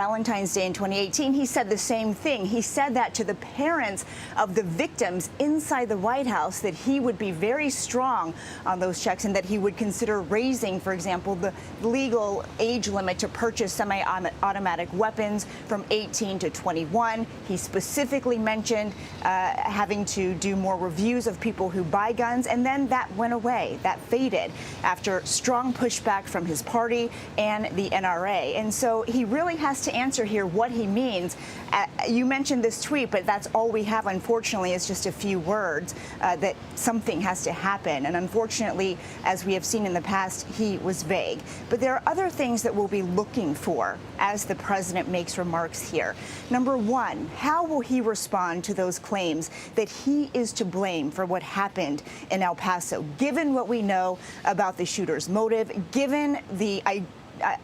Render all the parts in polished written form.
Valentine's Day in 2018, he said the same thing. He said that to the parents of the victims inside the White House, that he would be very strong on those checks and that he would consider raising, for example, the legal age limit to purchase semi-automatic weapons from 18 to 21. He specifically mentioned having to do more reviews of people who buy guns, and then that went away. That faded after strong pushback from his party and the NRA. And so he really has to answer here what he means. You mentioned this tweet, but that's all we have, unfortunately, is just a few words that something has to happen. And unfortunately, as we have seen in the past, he was vague. But there are other things that we'll be looking for as the president makes remarks here. Number one, how will he respond to those claims that he is to blame for what happened in El Paso, given what we know about the shooter's motive, given the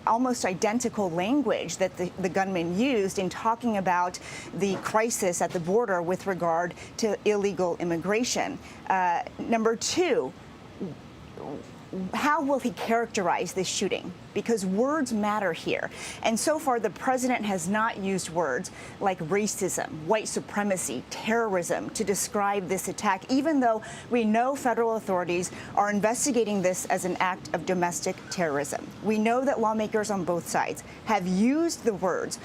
almost identical language that the gunman used in talking about the crisis at the border with regard to illegal immigration. Number two, how will he characterize this shooting? Because words matter here. And so far, the president has not used words like racism, white supremacy, terrorism to describe this attack, even though we know federal authorities are investigating this as an act of domestic terrorism. We know that lawmakers on both sides have used the words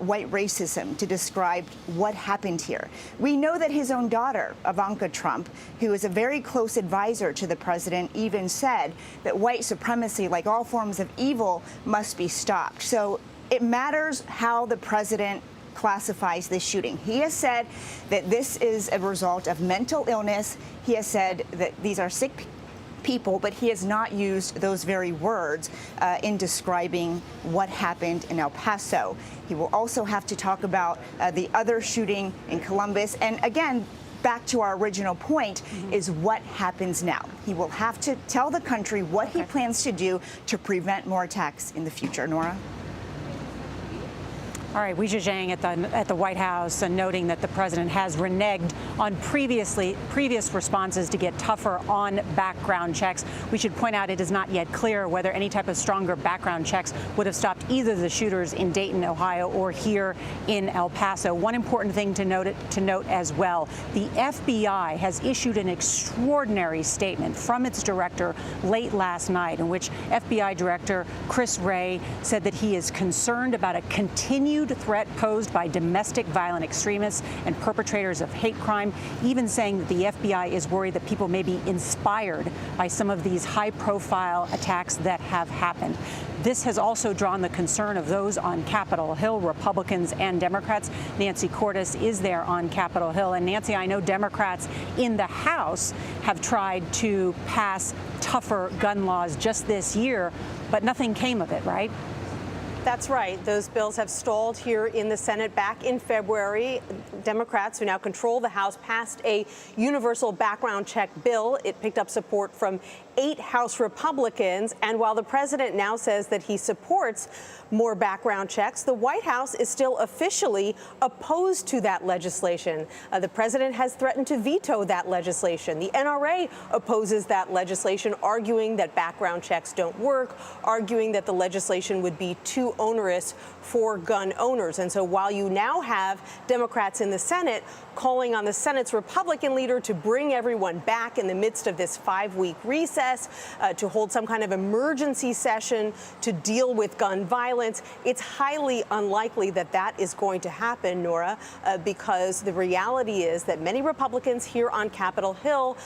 white racism to describe what happened here. We know that his own daughter, Ivanka Trump, who is a very close advisor to the president, even said that white supremacy, like all forms of evil, must be stopped. So it matters how the president classifies this shooting. He has said that this is a result of mental illness. He has said that these are sick people, but he has not used those very words in describing what happened in El Paso. He will also have to talk about the other shooting in Columbus. And again, back to our original point, is what happens now. He will have to tell the country what he plans to do to prevent more attacks in the future. Nora? All right, Weijia Jiang at the White House, and noting that the president has reneged on previous responses to get tougher on background checks. We should point out it is not yet clear whether any type of stronger background checks would have stopped either the shooters in Dayton, Ohio, or here in El Paso. One important thing to note as well: the FBI has issued an extraordinary statement from its director late last night, in which FBI Director Chris Wray said that he is concerned about a continued threat posed by domestic violent extremists and perpetrators of hate crime, even saying that the FBI is worried that people may be inspired by some of these high-profile attacks that have happened. This has also drawn the concern of those on Capitol Hill, Republicans and Democrats. Nancy Cordes is there on Capitol Hill. And Nancy, I know Democrats in the House have tried to pass tougher gun laws just this year, but nothing came of it, right? That's right. Those bills have stalled here in the Senate. Back in February, Democrats, who now control the House, passed a universal background check bill. It picked up support from 8 House Republicans. And while the president now says that he supports more background checks, the White House is still officially opposed to that legislation. The president has threatened to veto that legislation. The NRA opposes that legislation, arguing that background checks don't work, arguing that the legislation would be too onerous for gun owners. And so while you now have Democrats in the Senate calling on the Senate's Republican leader to bring everyone back in the midst of this 5-week recess, to hold some kind of emergency session to deal with gun violence, it's highly unlikely that that is going to happen, Nora, because the reality is that many Republicans here on Capitol Hill,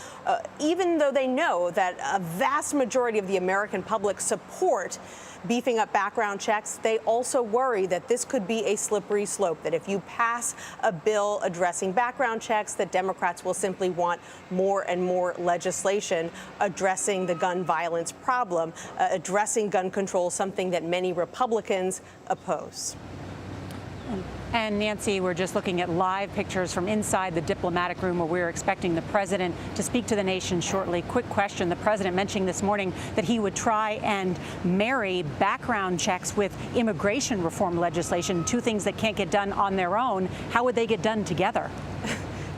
even though they know that a vast majority of the American public support beefing up background checks, they also worry that this could be a slippery slope, that if you pass a bill addressing background checks, that Democrats will simply want more and more legislation addressing the gun violence problem, addressing gun control, something that many Republicans oppose. And Nancy, we're just looking at live pictures from inside the diplomatic room, where we're expecting the president to speak to the nation shortly. Quick question. The president mentioning this morning that he would try and marry background checks with immigration reform legislation, two things that can't get done on their own. How would they get done together?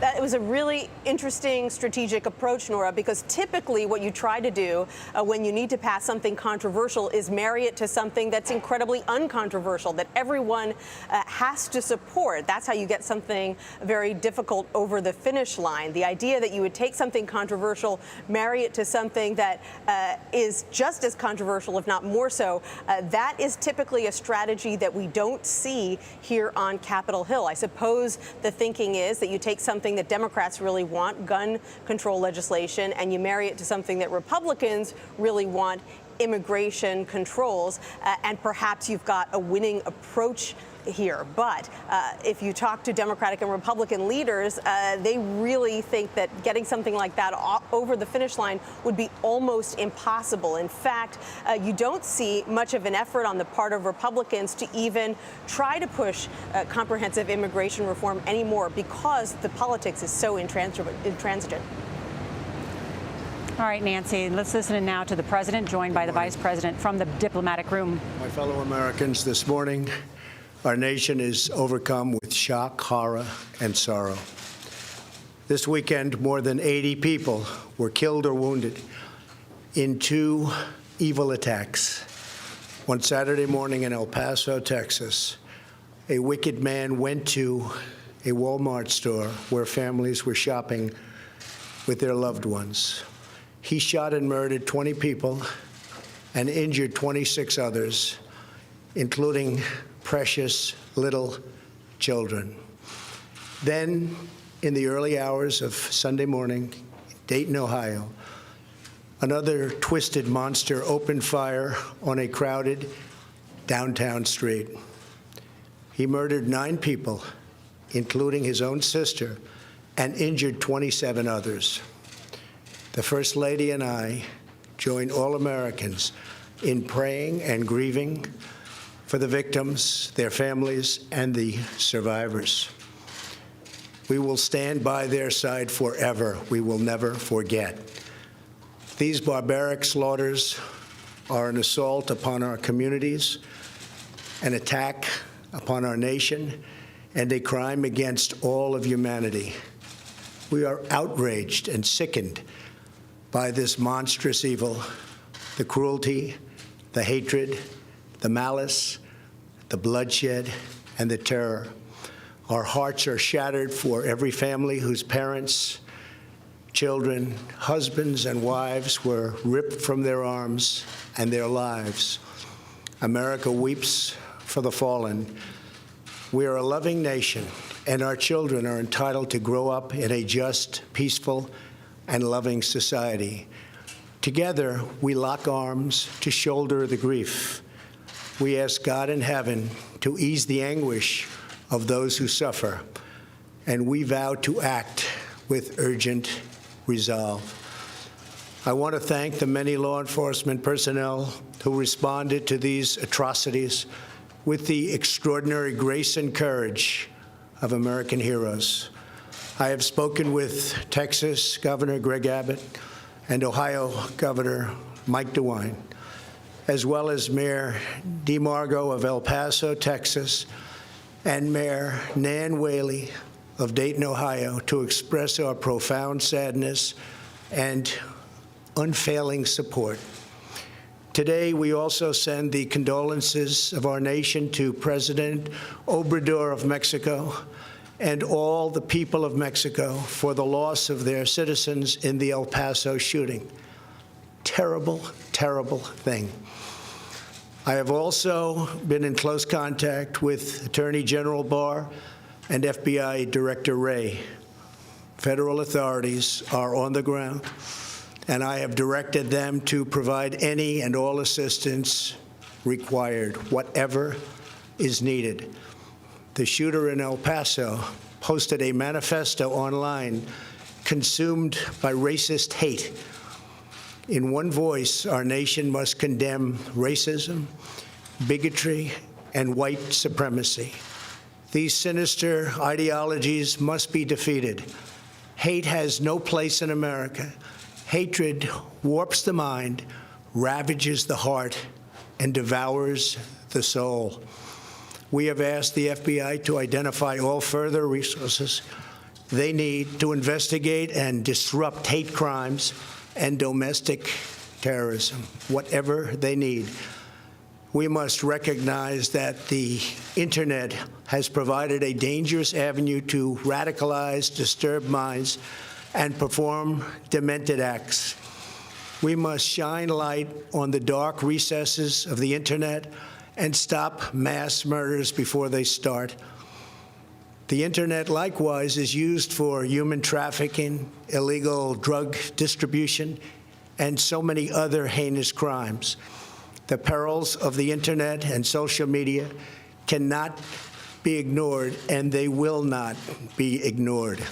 That was a really interesting strategic approach, Nora, because typically what you try to do when you need to pass something controversial is marry it to something that's incredibly uncontroversial, that everyone has to support. That's how you get something very difficult over the finish line. The idea that you would take something controversial, marry it to something that is just as controversial, if not more so, that is typically a strategy that we don't see here on Capitol Hill. I suppose the thinking is that you take something that Democrats really want, gun control legislation, and you marry it to something that Republicans really want, immigration controls, and perhaps you've got a winning approach here. But if you talk to Democratic and Republican leaders, they really think that getting something like that over the finish line would be almost impossible. In fact, you don't see much of an effort on the part of Republicans to even try to push comprehensive immigration reform anymore because the politics is so intransigent. All right, Nancy, let's listen now to the president, joined by the vice president from the diplomatic room. My fellow Americans, this morning, our nation is overcome with shock, horror, and sorrow. This weekend, more than 80 people were killed or wounded in two evil attacks. One Saturday morning in El Paso, Texas, a wicked man went to a Walmart store where families were shopping with their loved ones. He shot and murdered 20 people and injured 26 others, including precious little children. Then, in the early hours of Sunday morning, Dayton, Ohio, another twisted monster opened fire on a crowded downtown street. He murdered 9 people, including his own sister, and injured 27 others. The First Lady and I join all Americans in praying and grieving for the victims, their families, and the survivors. We will stand by their side forever. We will never forget. These barbaric slaughters are an assault upon our communities, an attack upon our nation, and a crime against all of humanity. We are outraged and sickened by this monstrous evil, the cruelty, the hatred, the malice, the bloodshed, and the terror. Our hearts are shattered for every family whose parents, children, husbands, and wives were ripped from their arms and their lives. America weeps for the fallen. We are a loving nation, and our children are entitled to grow up in a just, peaceful, and loving society. Together, we lock arms to shoulder the grief. We ask God in heaven to ease the anguish of those who suffer, and we vow to act with urgent resolve. I want to thank the many law enforcement personnel who responded to these atrocities with the extraordinary grace and courage of American heroes. I have spoken with Texas Governor Greg Abbott and Ohio Governor Mike DeWine, as well as Mayor DeMargo of El Paso, Texas, and Mayor Nan Whaley of Dayton, Ohio, to express our profound sadness and unfailing support. Today, we also send the condolences of our nation to President Obrador of Mexico and all the people of Mexico for the loss of their citizens in the El Paso shooting. Terrible, terrible thing. I have also been in close contact with Attorney General Barr and FBI Director Wray. Federal authorities are on the ground, and I have directed them to provide any and all assistance required, whatever is needed. The shooter in El Paso posted a manifesto online consumed by racist hate. In one voice, our nation must condemn racism, bigotry, and white supremacy. These sinister ideologies must be defeated. Hate has no place in America. Hatred warps the mind, ravages the heart, and devours the soul. We have asked the FBI to identify all further resources they need to investigate and disrupt hate crimes and domestic terrorism, whatever they need. We must recognize that the Internet has provided a dangerous avenue to radicalize, disturb minds, and perform demented acts. We must shine light on the dark recesses of the Internet and stop mass murders before they start. The Internet, likewise, is used for human trafficking, illegal drug distribution, and so many other heinous crimes. The perils of the Internet and social media cannot be ignored, and they will not be ignored.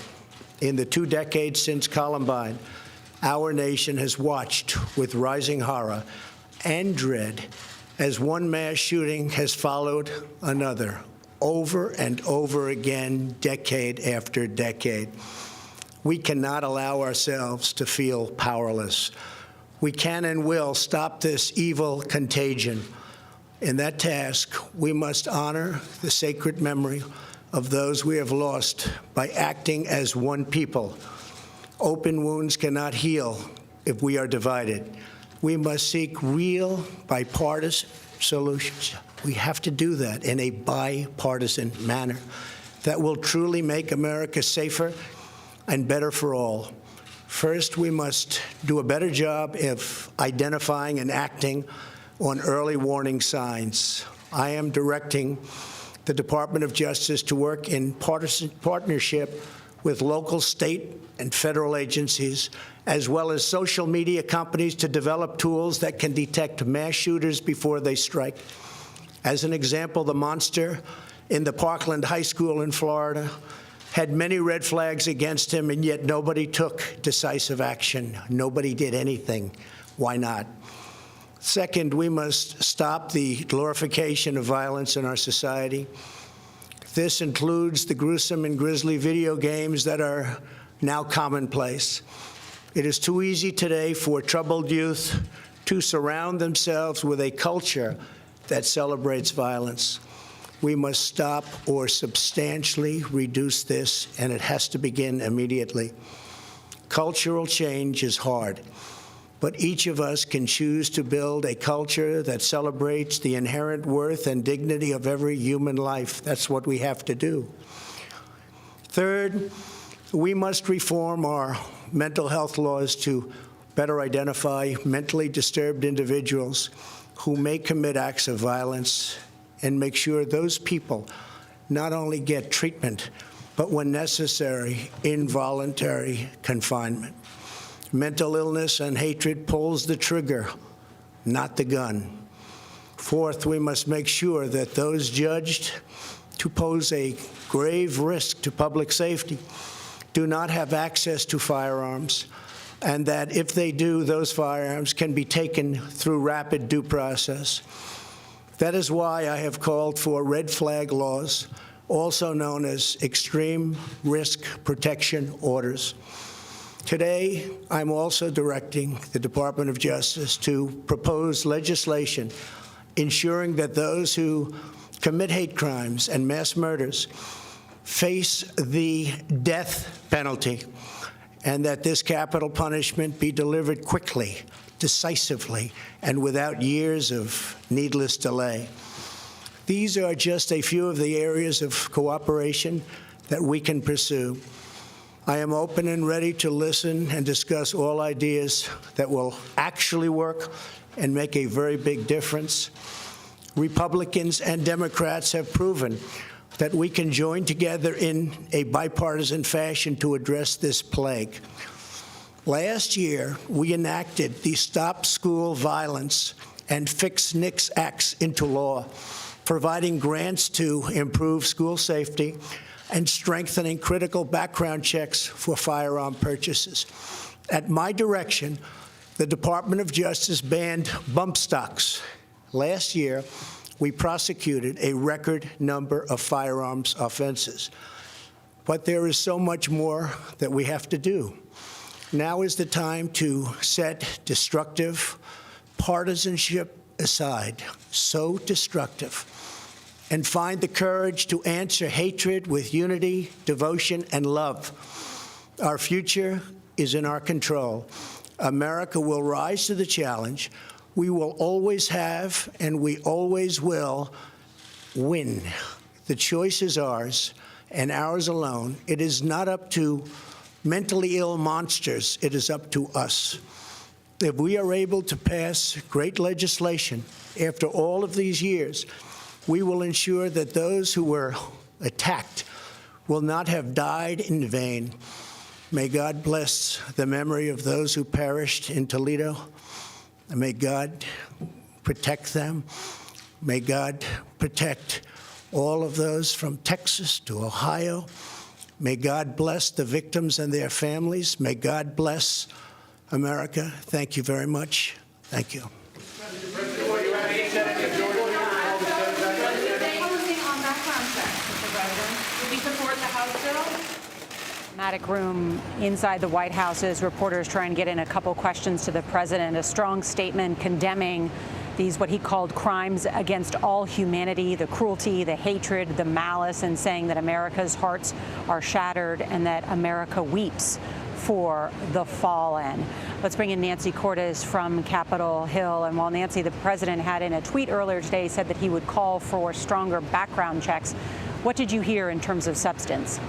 In the 2 decades since Columbine, our nation has watched with rising horror and dread as one mass shooting has followed another, over and over again, decade after decade. We cannot allow ourselves to feel powerless. We can and will stop this evil contagion. In that task, we must honor the sacred memory of those we have lost by acting as one people. Open wounds cannot heal if we are divided. We must seek real bipartisan solutions. We have to do that in a bipartisan manner that will truly make America safer and better for all. First, we must do a better job of identifying and acting on early warning signs. I am directing the Department of Justice to work in partnership with local, state, and federal agencies, as well as social media companies, to develop tools that can detect mass shooters before they strike. As an example, the monster in the Parkland High School in Florida had many red flags against him, and yet nobody took decisive action. Nobody did anything. Why not? Second, we must stop the glorification of violence in our society. This includes the gruesome and grisly video games that are now commonplace. It is too easy today for troubled youth to surround themselves with a culture that celebrates violence. We must stop or substantially reduce this, and it has to begin immediately. Cultural change is hard, but each of us can choose to build a culture that celebrates the inherent worth and dignity of every human life. That's what we have to do. Third, we must reform our mental health laws to better identify mentally disturbed individuals who may commit acts of violence and make sure those people not only get treatment, but when necessary, involuntary confinement. Mental illness and hatred pulls the trigger, not the gun. Fourth, we must make sure that those judged to pose a grave risk to public safety do not have access to firearms, and that if they do, those firearms can be taken through rapid due process. That is why I have called for red flag laws, also known as extreme risk protection orders. Today, I'm also directing the Department of Justice to propose legislation ensuring that those who commit hate crimes and mass murders face the death penalty, and that this capital punishment be delivered quickly, decisively, and without years of needless delay. These are just a few of the areas of cooperation that we can pursue. I am open and ready to listen and discuss all ideas that will actually work and make a very big difference. Republicans and Democrats have proven that we can join together in a bipartisan fashion to address this plague. Last year, we enacted the Stop School Violence and Fix NICS Acts into law, providing grants to improve school safety and strengthening critical background checks for firearm purchases. At my direction, the Department of Justice banned bump stocks. Last year, we prosecuted a record number of firearms offenses. But there is so much more that we have to do. Now is the time to set destructive partisanship aside, so destructive, and find the courage to answer hatred with unity, devotion, and love. Our future is in our control. America will rise to the challenge. We will always have, and we always will, win. The choice is ours, and ours alone. It is not up to mentally ill monsters. It is up to us. If we are able to pass great legislation after all of these years, we will ensure that those who were attacked will not have died in vain. May God bless the memory of those who perished in Toledo. And may God protect them. May God protect all of those from Texas to Ohio. May God bless the victims and their families. May God bless America. Thank you very much. Thank you. Dramatic room inside the White House as reporters try and get in a couple questions to the president. A strong statement condemning these what he called crimes against all humanity, the cruelty, the hatred, the malice, and saying that America's hearts are shattered and that America weeps for the fallen. Let's bring in Nancy Cordes from Capitol Hill. And while Nancy, the president had in a tweet earlier today said that he would call for stronger background checks, what did you hear in terms of substance?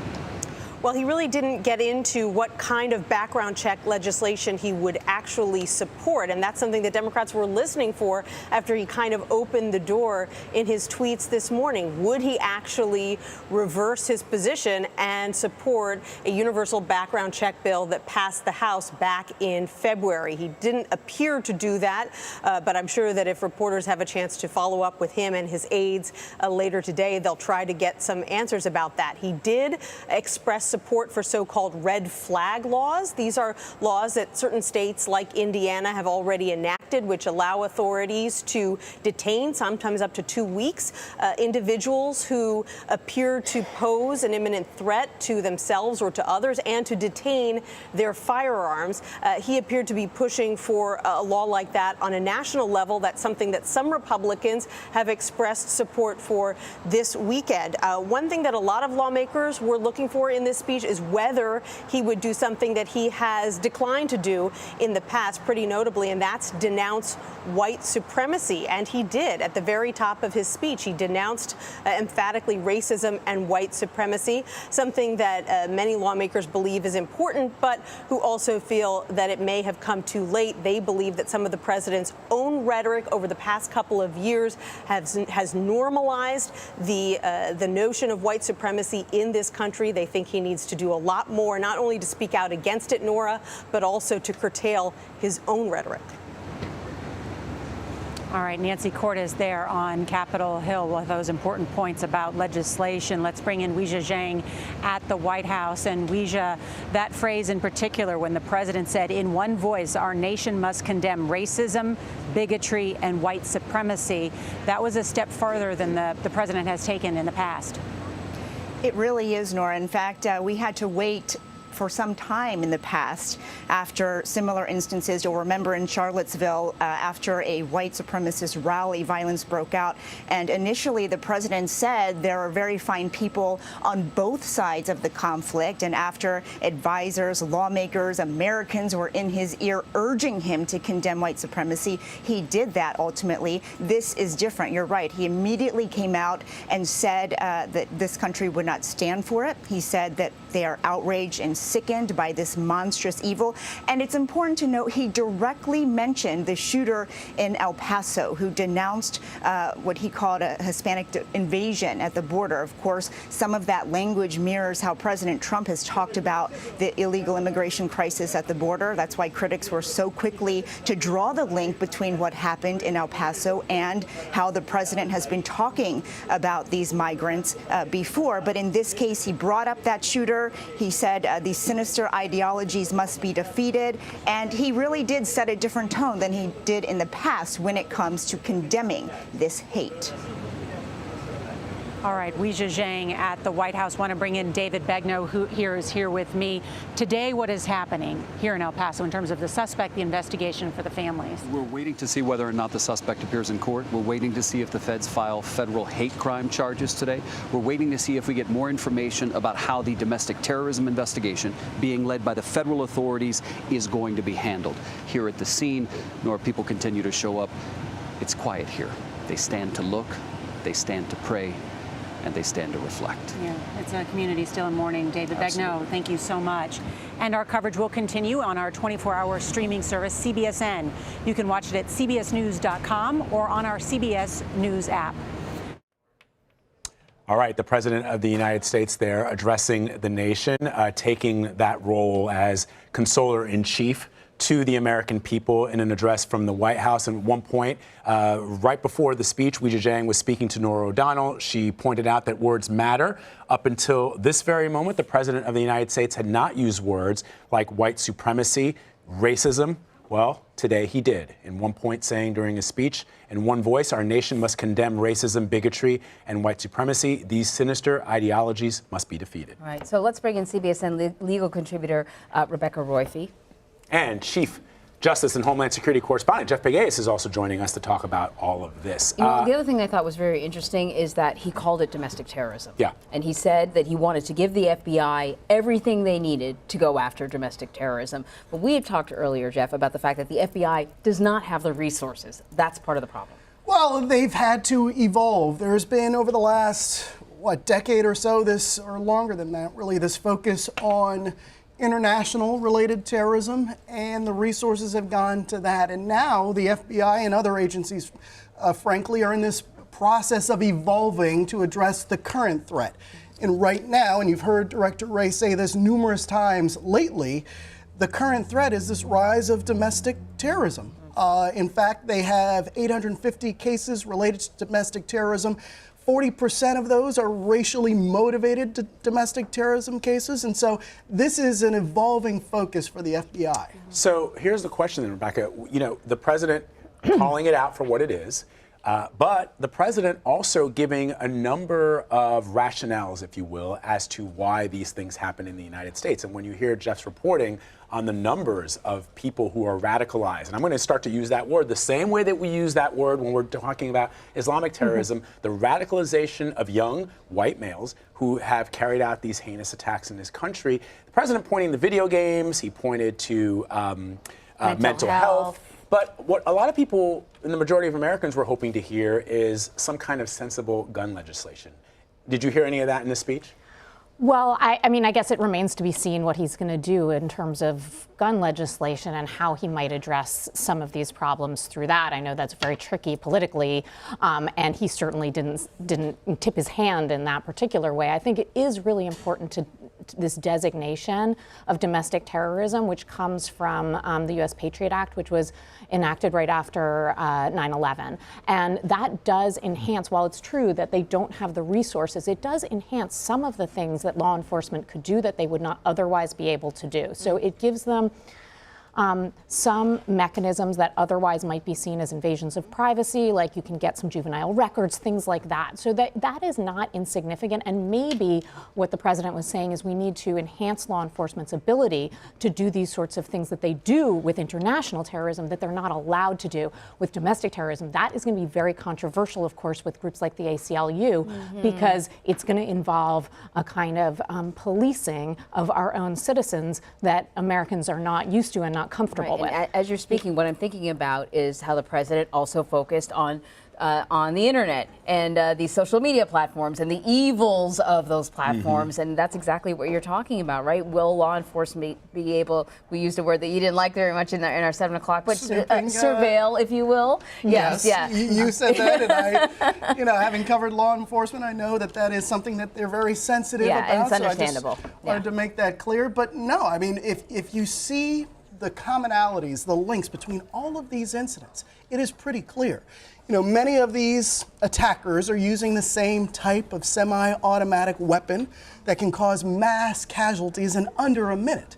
Well, he really didn't get into what kind of background check legislation he would actually support. And that's something that Democrats were listening for after he kind of opened the door in his tweets this morning. Would he actually reverse his position and support a universal background check bill that passed the House back in February? He didn't appear to do that, but I'm sure that if reporters have a chance to follow up with him and his aides later today, they'll try to get some answers about that. He did express support for so-called red flag laws. These are laws that certain states like Indiana have already enacted, which allow authorities to detain, sometimes up to 2 weeks, individuals who appear to pose an imminent threat to themselves or to others, and to detain their firearms. He appeared to be pushing for a law like that on a national level. That's something that some Republicans have expressed support for this weekend. One thing that a lot of lawmakers were looking for in this speech is whether he would do something that he has declined to do in the past, pretty notably, and that's denounce white supremacy. And he did at the very top of his speech. He denounced emphatically racism and white supremacy, something that many lawmakers believe is important, but who also feel that it may have come too late. They believe that some of the president's own rhetoric over the past couple of years has normalized the notion of white supremacy in this country. They think he needs to do a lot more, not only to speak out against it, Nora, but also to curtail his own rhetoric. All right, Nancy Cordes there on Capitol Hill with those important points about legislation. Let's bring in Weijia Zhang at the White House. And Weijia, that phrase in particular, when the president said, in one voice, our nation must condemn racism, bigotry, and white supremacy, that was a step farther than the president has taken in the past. It really is, Nora. In fact, we had to wait for some time in the past after similar instances. You'll remember in Charlottesville, after a white supremacist rally, violence broke out. And initially, the president said there are very fine people on both sides of the conflict. And after advisors, lawmakers, Americans were in his ear urging him to condemn white supremacy, he did that ultimately. This is different. You're right. He immediately came out and said that this country would not stand for it. He said that they are outraged and sickened by this monstrous evil. And it's important to note he directly mentioned the shooter in El Paso who denounced what he called a Hispanic invasion at the border. Of course, some of that language mirrors how President Trump has talked about the illegal immigration crisis at the border. That's why critics were so quickly to draw the link between what happened in El Paso and how the president has been talking about these migrants before. But in this case, he brought up that shooter. He said these sinister ideologies must be defeated. And he really did set a different tone than he did in the past when it comes to condemning this hate. All right, Weijia Zhang at the White House. Want to bring in David Begnaud, who is here with me. Today, what is happening here in El Paso in terms of the suspect, the investigation for the families? We're waiting to see whether or not the suspect appears in court. We're waiting to see if the feds file federal hate crime charges today. We're waiting to see if we get more information about how the domestic terrorism investigation being led by the federal authorities is going to be handled. Here at the scene, nor people continue to show up. It's quiet here. They stand to look, they stand to pray, and they stand to reflect. Yeah, it's a community still in mourning. David Begnaud, thank you so much. And our coverage will continue on our 24-hour streaming service, CBSN. You can watch it at cbsnews.com or on our CBS News app. All right, the President of the United States there addressing the nation, taking that role as consoler-in-chief to the American people in an address from the White House. And at one point, right before the speech, Weijia Zhang was speaking to Norah O'Donnell. She pointed out that words matter. Up until this very moment, the President of the United States had not used words like white supremacy, racism. Well, today he did. In one point saying during his speech, in one voice, our nation must condemn racism, bigotry, and white supremacy. These sinister ideologies must be defeated. All right, so let's bring in CBSN legal contributor Rebecca Roiphe. And Chief Justice and Homeland Security correspondent Jeff Pegues is also joining us to talk about all of this. You know, the other thing I thought was very interesting is that he called it domestic terrorism. Yeah. And he said that he wanted to give the FBI everything they needed to go after domestic terrorism. But we had talked earlier, Jeff, about the fact that the FBI does not have the resources. That's part of the problem. Well, they've had to evolve. There's been over the last, decade or so, or longer than that, really, this focus on international related terrorism, and the resources have gone to that. And now the FBI and other agencies, frankly, are in this process of evolving to address the current threat. And right now, and you've heard Director Wray say this numerous times lately, the current threat is this rise of domestic terrorism. In fact, they have 850 cases related to domestic terrorism. 40% of those are racially motivated domestic terrorism cases. And so this is an evolving focus for the FBI. So here's the question then, Rebecca. You know, the president calling it out for what it is, but the president also giving a number of rationales, if you will, as to why these things happen in the United States. And when you hear Jeff's reporting on the numbers of people who are radicalized, and I'm going to start to use that word the same way that we use that word when we're talking about Islamic terrorism, the radicalization of young white males who have carried out these heinous attacks in this country. The president pointing to video games, he pointed to mental health. But what a lot of people, and the majority of Americans, were hoping to hear is some kind of sensible gun legislation. Did you hear any of that in this speech? Well, I mean, I guess it remains to be seen what he's going to do in terms of gun legislation and how he might address some of these problems through that. I know that's very tricky politically, and he certainly didn't tip his hand in that particular way. I think it is really important to this designation of domestic terrorism, which comes from the U.S. Patriot Act, which was enacted right after 9/11. And that does enhance, while it's true that they don't have the resources, it does enhance some of the things that law enforcement could do that they would not otherwise be able to do. So it gives them some mechanisms that otherwise might be seen as invasions of privacy, like you can get some juvenile records, things like that. So that is not insignificant. And maybe what the president was saying is we need to enhance law enforcement's ability to do these sorts of things that they do with international terrorism that they're not allowed to do with domestic terrorism. That is going to be very controversial, of course, with groups like the ACLU, because it's going to involve a kind of policing of our own citizens that Americans are not used to and not comfortable with. And as you're speaking, what I'm thinking about is how the president also focused on the internet and these social media platforms and the evils of those platforms. And that's exactly what you're talking about, right? Will law enforcement be able, we used a word that you didn't like very much in our 7 o'clock, but surveil, if you will. Yes, yeah. You said that, and I, having covered law enforcement, I know that is something that they're very sensitive about. Yeah, and it's understandable. So I just wanted to make that clear. But no, I mean, if you see the commonalities, the links between all of these incidents, it is pretty clear. Many of these attackers are using the same type of semi-automatic weapon that can cause mass casualties in under a minute.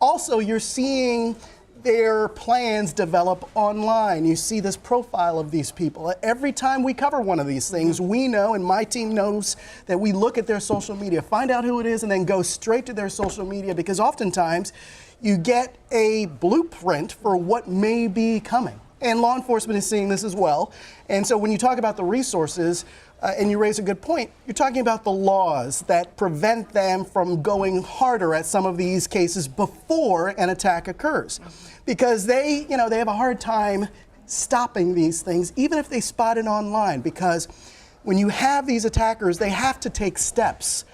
Also, you're seeing their plans develop online. You see this profile of these people. Every time we cover one of these things, we know, and my team knows, that we look at their social media, find out who it is, and then go straight to their social media, because oftentimes you get a blueprint for what may be coming. And law enforcement is seeing this as well. And so when you talk about the resources, and you raise a good point, you're talking about the laws that prevent them from going harder at some of these cases before an attack occurs. Because they have a hard time stopping these things, even if they spot it online, because when you have these attackers, they have to take steps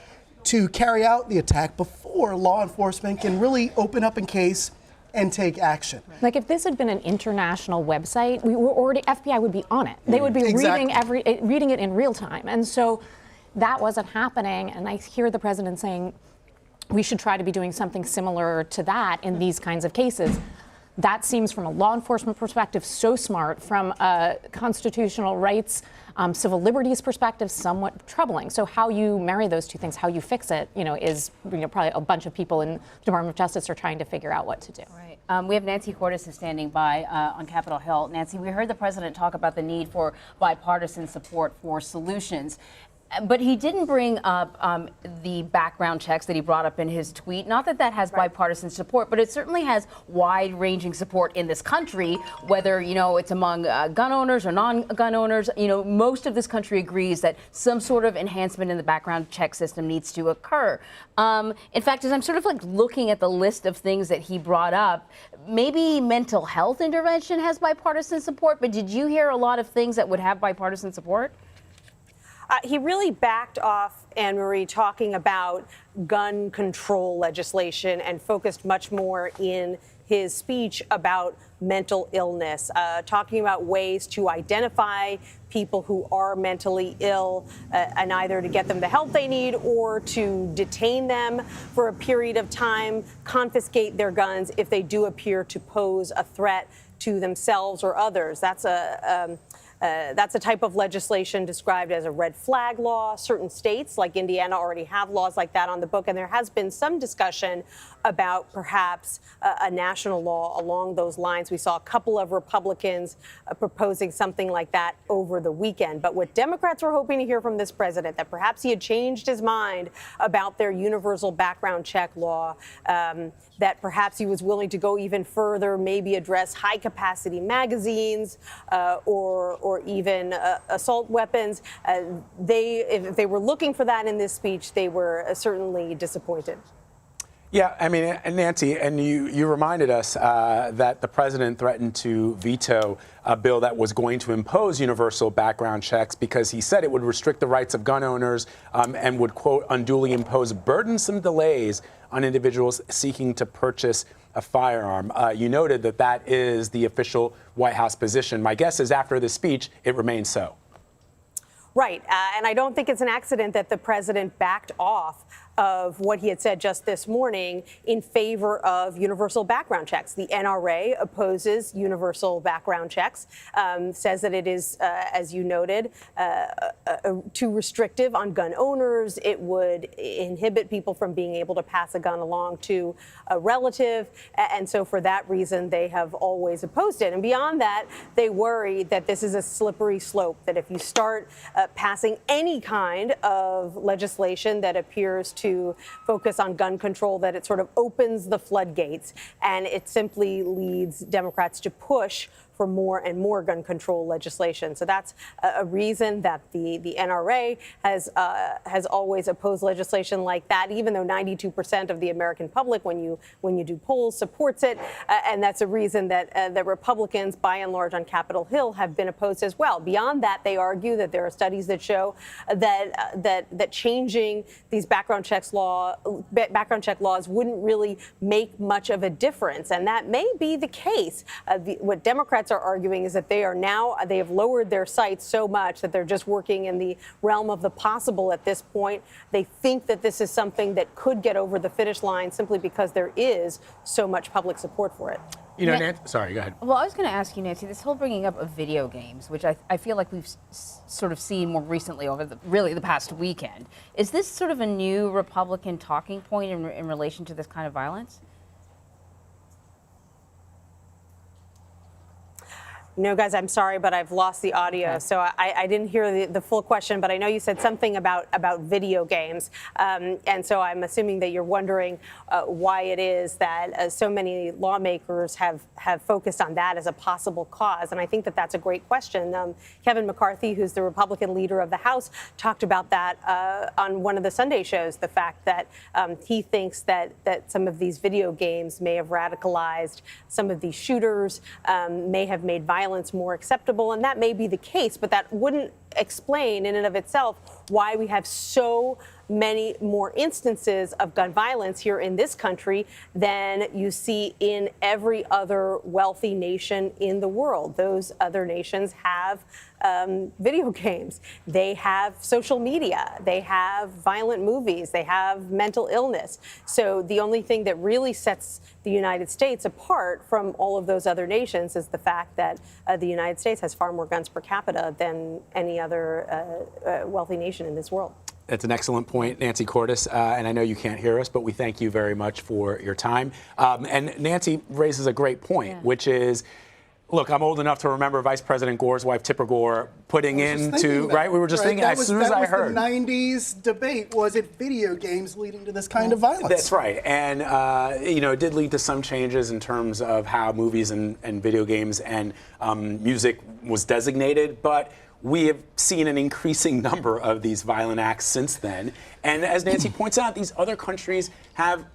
to carry out the attack before law enforcement can really open up a case and take action. Like if this had been an international website, FBI would be on it. They would be reading it in real time. And so that wasn't happening. And I hear the president saying we should try to be doing something similar to that in these kinds of cases. That seems, from a law enforcement perspective, so smart. From a constitutional rights, civil liberties perspective, somewhat troubling. So how you marry those two things, how you fix it, is probably a bunch of people in the Department of Justice are trying to figure out what to do. Right. We have Nancy Cordes is standing by on Capitol Hill. Nancy, we heard the president talk about the need for bipartisan support for solutions. But he didn't bring up the background checks that he brought up in his tweet. Not that that has bipartisan support, but it certainly has wide-ranging support in this country, whether, it's among gun owners or non-gun owners. Most of this country agrees that some sort of enhancement in the background check system needs to occur. In fact, as I'm sort of looking at the list of things that he brought up, maybe mental health intervention has bipartisan support, but did you hear a lot of things that would have bipartisan support? He really backed off, Anne-Marie, talking about gun control legislation and focused much more in his speech about mental illness, talking about ways to identify people who are mentally ill and either to get them the help they need or to detain them for a period of time, confiscate their guns if they do appear to pose a threat to themselves or others. That's a type of legislation described as a red flag law. Certain states, like Indiana, already have laws like that on the book, and there has been some discussion about perhaps a national law along those lines. We saw a couple of Republicans proposing something like that over the weekend. But what Democrats were hoping to hear from this president, that perhaps he had changed his mind about their universal background check law, that perhaps he was willing to go even further, maybe address high-capacity magazines or even assault weapons. If they were looking for that in this speech, they were certainly disappointed. Yeah, I mean, Nancy, and you reminded us that the president threatened to veto a bill that was going to impose universal background checks because he said it would restrict the rights of gun owners and would, quote, unduly impose burdensome delays on individuals seeking to purchase a firearm. You noted that that is the official White House position. My guess is after this speech, it remains so. Right. And I don't think it's an accident that the president backed off of what he had said just this morning in favor of universal background checks. The NRA opposes universal background checks, says that it is, as you noted, too restrictive on gun owners. It would inhibit people from being able to pass a gun along to a relative. And so for that reason, they have always opposed it. And beyond that, they worry that this is a slippery slope, that if you start passing any kind of legislation that appears to focus on gun control, that it sort of opens the floodgates and it simply leads Democrats to push for more and more gun control legislation. So that's a reason that the NRA has always opposed legislation like that, even though 92% of the American public, when you do polls, supports it. And that's a reason that the Republicans, by and large, on Capitol Hill have been opposed as well. Beyond that, they argue that there are studies that show that changing these background check laws wouldn't really make much of a difference, and that may be the case. What Democrats are arguing is that they have lowered their sights so much that they're just working in the realm of the possible at this point. They think that this is something that could get over the finish line simply because there is so much public support for it. You know, Nancy, sorry, go ahead. Well, I was going to ask you, Nancy, this whole bringing up of video games, which I feel like we've sort of seen more recently over the past weekend. Is this sort of a new Republican talking point in relation to this kind of violence? No, guys, I'm sorry, but I've lost the audio, Okay. so I didn't hear the full question, but I know you said something about video games, and so I'm assuming that you're wondering why it is that so many lawmakers have focused on that as a possible cause, and I think that that's a great question. Kevin McCarthy, who's the Republican leader of the House, talked about that on one of the Sunday shows, the fact that he thinks that some of these video games may have radicalized some of these shooters, may have made violence more acceptable, and that may be the case, but that wouldn't explain in and of itself why we have so many more instances of gun violence here in this country than you see in every other wealthy nation in the world. Those other nations have video games. They have social media. They have violent movies. They have mental illness. So the only thing that really sets the United States apart from all of those other nations is the fact that the United States has far more guns per capita than any other wealthy nation in this world. That's an excellent point, Nancy Cordes, and I know you can't hear us, but we thank you very much for your time. And Nancy raises a great point, which is, look, I'm old enough to remember Vice President Gore's wife, Tipper Gore, putting into, right? We were just thinking as soon as I heard. That was the 90s debate. Was it video games leading to this kind of violence? That's right. And, it did lead to some changes in terms of how movies and video games and music was designated. But we have seen an increasing number of these violent acts since then. And as Nancy points out, these other countries have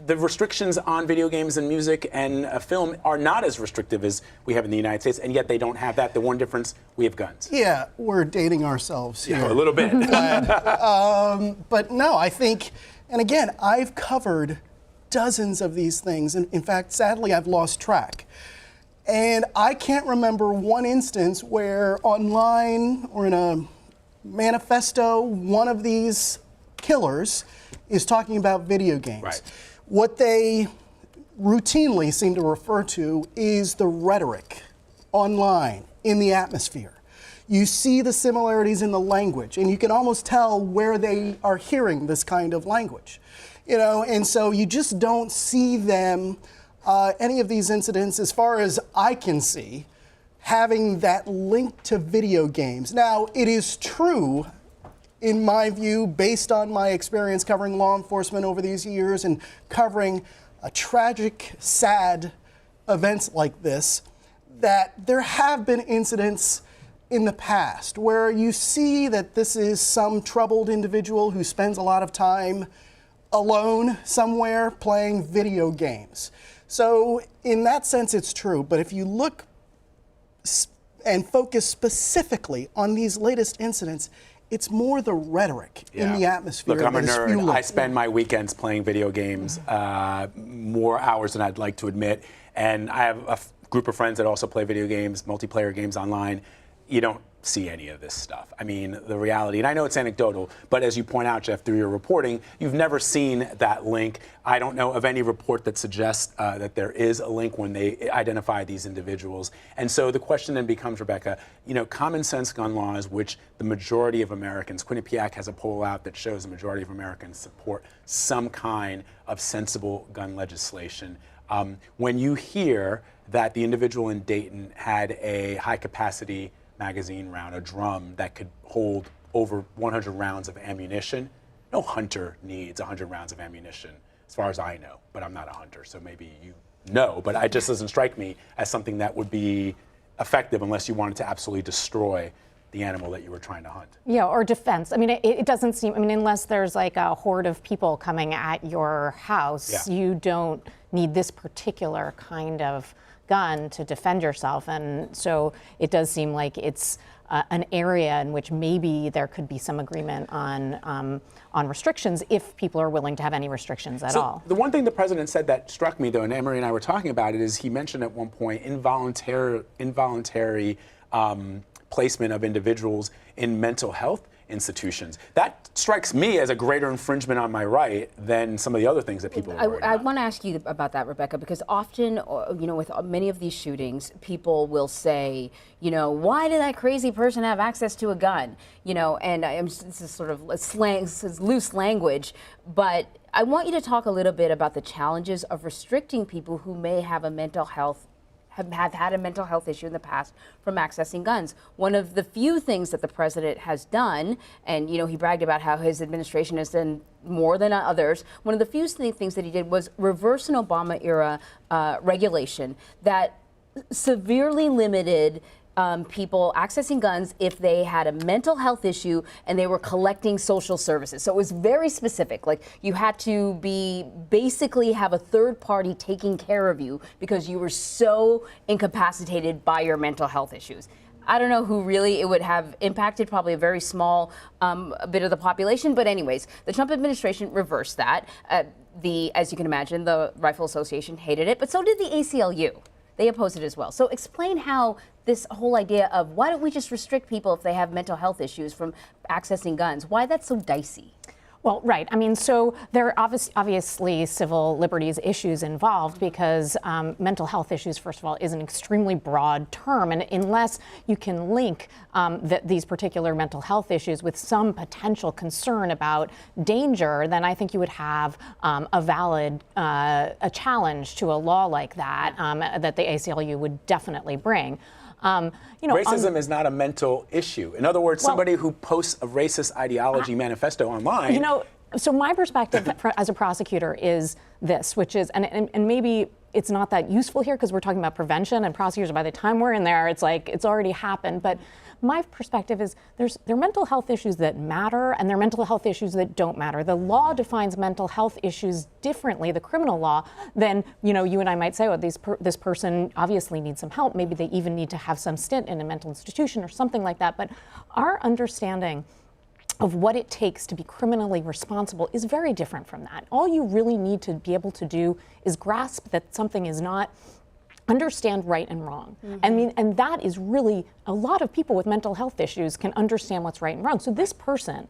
the restrictions on video games and music and film are not as restrictive as we have in the United States, and yet they don't have that. The one difference, we have guns. Yeah, we're dating ourselves here. Yeah, a little bit. But no, I think, and again, I've covered dozens of these things. And in fact, sadly, I've lost track. And I can't remember one instance where online or in a manifesto, one of these killers is talking about video games. Right. What they routinely seem to refer to is the rhetoric online in the atmosphere. You see the similarities in the language, and you can almost tell where they are hearing this kind of language. And so you just don't see them, any of these incidents, as far as I can see, having that link to video games. Now, it is true, in my view, based on my experience covering law enforcement over these years and covering a tragic, sad events like this, that there have been incidents in the past where you see that this is some troubled individual who spends a lot of time alone somewhere playing video games. So in that sense, it's true. But if you look and focus specifically on these latest incidents, it's more the rhetoric in the atmosphere. Look, I'm a that is nerd. fueling. I spend my weekends playing video games, more hours than I'd like to admit. And I have a group of friends that also play video games, multiplayer games online. You don't see any of this stuff. I mean, the reality, and I know it's anecdotal, but as you point out, Jeff, through your reporting, you've never seen that link. I don't know of any report that suggests that there is a link when they identify these individuals. And so the question then becomes, Rebecca, common sense gun laws, which the majority of Americans, Quinnipiac has a poll out that shows the majority of Americans support some kind of sensible gun legislation. When you hear that the individual in Dayton had a high capacity magazine round, a drum that could hold over 100 rounds of ammunition. No hunter needs 100 rounds of ammunition, as far as I know, but I'm not a hunter, so maybe you know, but it just doesn't strike me as something that would be effective unless you wanted to absolutely destroy the animal that you were trying to hunt. Yeah, or defense. I mean, it doesn't seem, unless there's like a horde of people coming at your house, you don't need this particular kind of gun to defend yourself. And so it does seem like it's an area in which maybe there could be some agreement on restrictions if people are willing to have any restrictions at all. The one thing the president said that struck me, though, and Emery and I were talking about it, is he mentioned at one point involuntary placement of individuals in mental health institutions. That strikes me as a greater infringement on my right than some of the other things that people are worried about. I want to ask you about that, Rebecca, because often, with many of these shootings, people will say, why did that crazy person have access to a gun? And this is sort of slang, this is loose language, but I want you to talk a little bit about the challenges of restricting people who may have a mental health have had a mental health issue in the past from accessing guns. One of the few things that the president has done, and he bragged about how his administration has done more than others, one of the few things that he did was reverse an Obama-era regulation that severely limited people accessing guns if they had a mental health issue and they were collecting social services. So it was very specific. Like, you had to basically have a third party taking care of you because you were so incapacitated by your mental health issues. I don't know who really it would have impacted, probably a very small bit of the population. But anyways, the Trump administration reversed that. As you can imagine, the Rifle Association hated it, but so did the ACLU. They opposed it as well. So explain how this whole idea of why don't we just restrict people if they have mental health issues from accessing guns, why that's so dicey. Well, right. I mean, so there are obviously civil liberties issues involved because mental health issues, first of all, is an extremely broad term. And unless you can link these particular mental health issues with some potential concern about danger, then I think you would have a valid challenge to a law like that that the ACLU would definitely bring. Racism is not a mental issue. In other words, somebody who posts a racist ideology manifesto online. So my perspective as a prosecutor is this, which is, and maybe it's not that useful here because we're talking about prevention, and prosecutors, by the time we're in there, it's like it's already happened. But my perspective is there are mental health issues that matter and there are mental health issues that don't matter. The law defines mental health issues differently, the criminal law, than you and I might say, oh, this person obviously needs some help. Maybe they even need to have some stint in a mental institution or something like that. But our understanding of what it takes to be criminally responsible is very different from that. All you really need to be able to do is grasp that something is not, understand right and wrong. Mm-hmm. And that is really, a lot of people with mental health issues can understand what's right and wrong. So this person,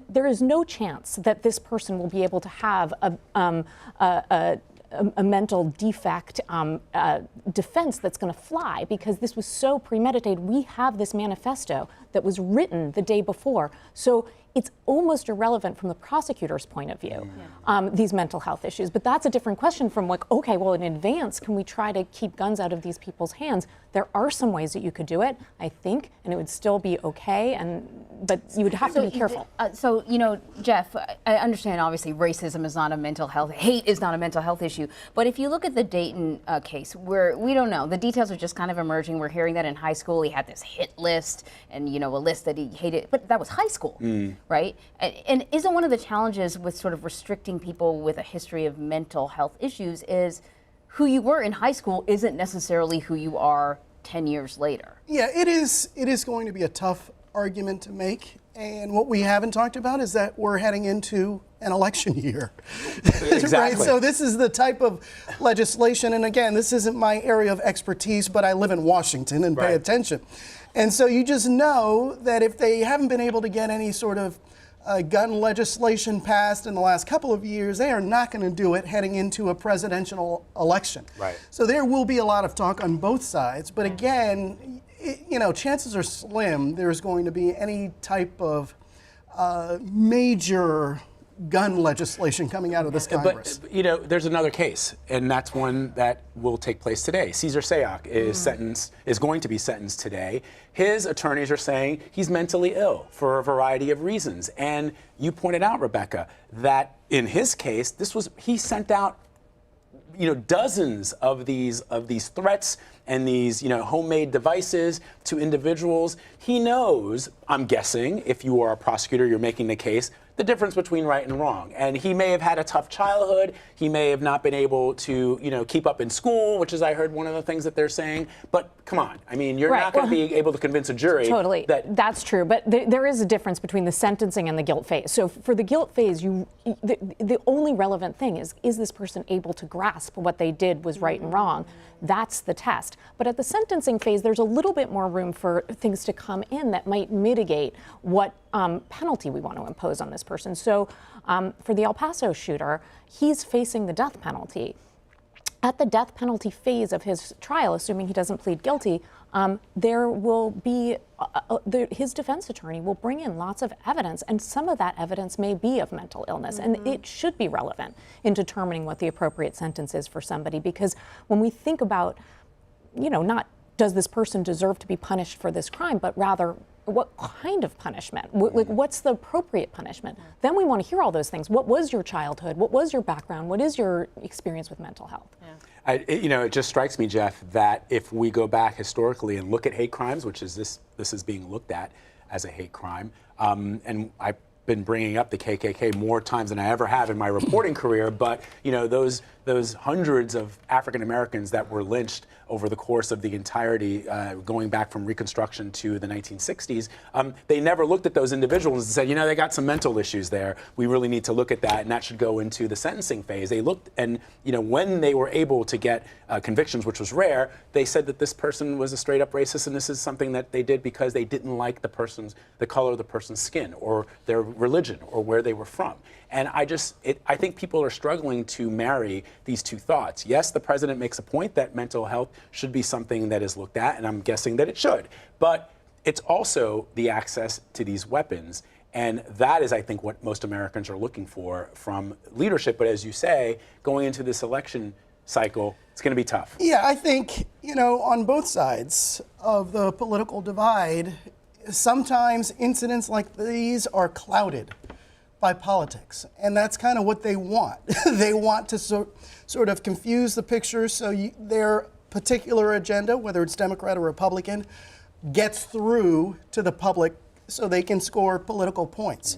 there is no chance that this person will be able to have a mental defect defense that's going to fly because this was so premeditated. We have this manifesto that was written the day before. So it's almost irrelevant from the prosecutor's point of view, these mental health issues. But that's a different question from like, okay, well, in advance, can we try to keep guns out of these people's hands? There are some ways that you could do it, I think, and it would still be okay, but you would have to be careful. Jeff, I understand obviously racism is not a mental health, hate is not a mental health issue, but if you look at the Dayton case, where we don't know, the details are just kind of emerging. We're hearing that in high school he had this hit list and, a list that he hated, but that was high school. Right? And isn't one of the challenges with sort of restricting people with a history of mental health issues is who you were in high school isn't necessarily who you are 10 years later? Yeah, it is going to be a tough argument to make. And what we haven't talked about is that we're heading into an election year. Exactly. Right? So this is the type of legislation, and again, this isn't my area of expertise, but I live in Washington and pay attention. And so you just know that if they haven't been able to get any sort of gun legislation passed in the last couple of years, they are not going to do it heading into a presidential election. Right. So there will be a lot of talk on both sides. But again, chances are slim there's going to be any type of major gun legislation coming out of this Congress. But, there's another case, and that's one that will take place today. Cesar Sayoc is going to be sentenced today. His attorneys are saying he's mentally ill for a variety of reasons. And you pointed out, Rebecca, that in his case, he sent out dozens of these threats and these homemade devices to individuals. He knows, I'm guessing, if you are a prosecutor, you're making the case, the difference between right and wrong. And he may have had a tough childhood. He may have not been able to, keep up in school, which is, I heard, one of the things that they're saying. But come on, I mean, you're not going to be able to convince a jury. Totally, that's true. But there is a difference between the sentencing and the guilt phase. So for the guilt phase, the only relevant thing is this person able to grasp what they did was right and wrong? That's the test. But at the sentencing phase, there's a little bit more room for things to come in that might mitigate what penalty we want to impose on this person. So for the El Paso shooter, he's facing the death penalty. At the death penalty phase of his trial, assuming he doesn't plead guilty, there will be his defense attorney will bring in lots of evidence, and some of that evidence may be of mental illness, and it should be relevant in determining what the appropriate sentence is for somebody. Because when we think about, not does this person deserve to be punished for this crime, but rather what kind of punishment? What's the appropriate punishment? Then we want to hear all those things. What was your childhood? What was your background? What is your experience with mental health? It just strikes me, Jeff, that if we go back historically and look at hate crimes, which is this is being looked at as a hate crime, and I've been bringing up the KKK more times than I ever have in my reporting career, but those hundreds of African Americans that were lynched over the course of the entirety, going back from Reconstruction to the 1960s, they never looked at those individuals and said, they got some mental issues there. We really need to look at that, and that should go into the sentencing phase. They looked, and when they were able to get convictions, which was rare, they said that this person was a straight up racist, and this is something that they did because they didn't like the color of the person's skin or their religion or where they were from. And I think people are struggling to marry these two thoughts. Yes, the president makes a point that mental health should be something that is looked at, and I'm guessing that it should. But it's also the access to these weapons. And that is, I think, what most Americans are looking for from leadership. But as you say, going into this election cycle, it's going to be tough. Yeah, I think, on both sides of the political divide, sometimes incidents like these are clouded by politics, and that's kind of what they want. They want to sort of confuse the picture so their particular agenda, whether it's Democrat or Republican, gets through to the public so they can score political points.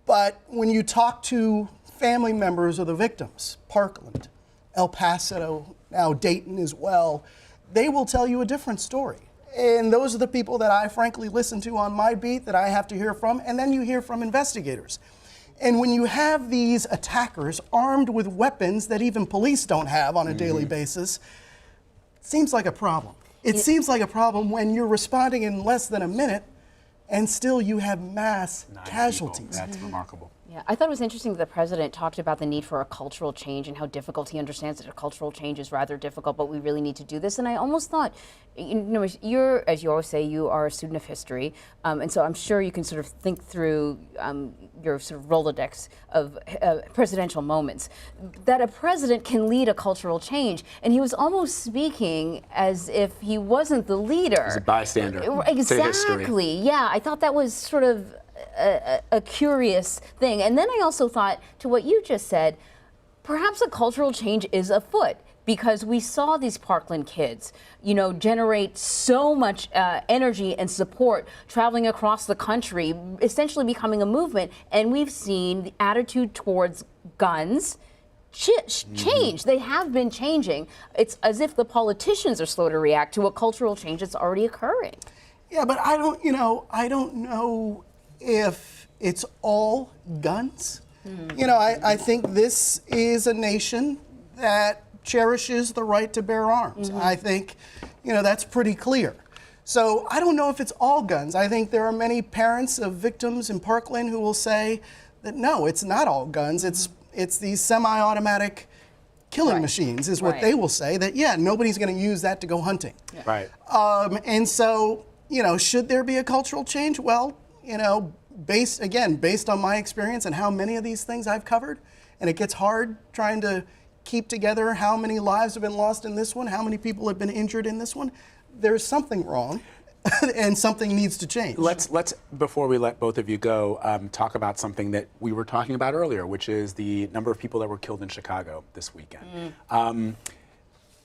But when you talk to family members of the victims, Parkland, El Paso, now Dayton as well, they will tell you a different story. And those are the people that I frankly listen to on my beat, that I have to hear from, and then you hear from investigators. And when you have these attackers armed with weapons that even police don't have on a daily basis, it seems like a problem. It seems like a problem when you're responding in less than a minute and still you have mass casualties. That's remarkable. Yeah, I thought it was interesting that the president talked about the need for a cultural change and how difficult he understands that a cultural change is rather difficult, but we really need to do this. And I almost thought, you're, as you always say, you are a student of history, and so I'm sure you can sort of think through your sort of Rolodex of presidential moments, that a president can lead a cultural change. And he was almost speaking as if he wasn't the leader. As a bystander. Exactly. Yeah, I thought that was sort of a curious thing. And then I also thought, to what you just said, perhaps a cultural change is afoot, because we saw these Parkland kids, generate so much energy and support traveling across the country, essentially becoming a movement. And we've seen the attitude towards guns change. They have been changing. It's as if the politicians are slow to react to a cultural change that's already occurring. Yeah, but I don't know if it's all guns. I think this is a nation that cherishes the right to bear arms. I think, that's pretty clear. So I don't know if it's all guns. I think there are many parents of victims in Parkland who will say that no, it's not all guns. It's these semi-automatic killing machines is what they will say, that nobody's going to use that to go hunting. Right. And so, should there be a cultural change? Well, based on my experience and how many of these things I've covered, and it gets hard trying to keep together how many lives have been lost in this one, how many people have been injured in this one, there's something wrong and something needs to change. Let's before we let both of you go, talk about something that we were talking about earlier, which is the number of people that were killed in Chicago this weekend.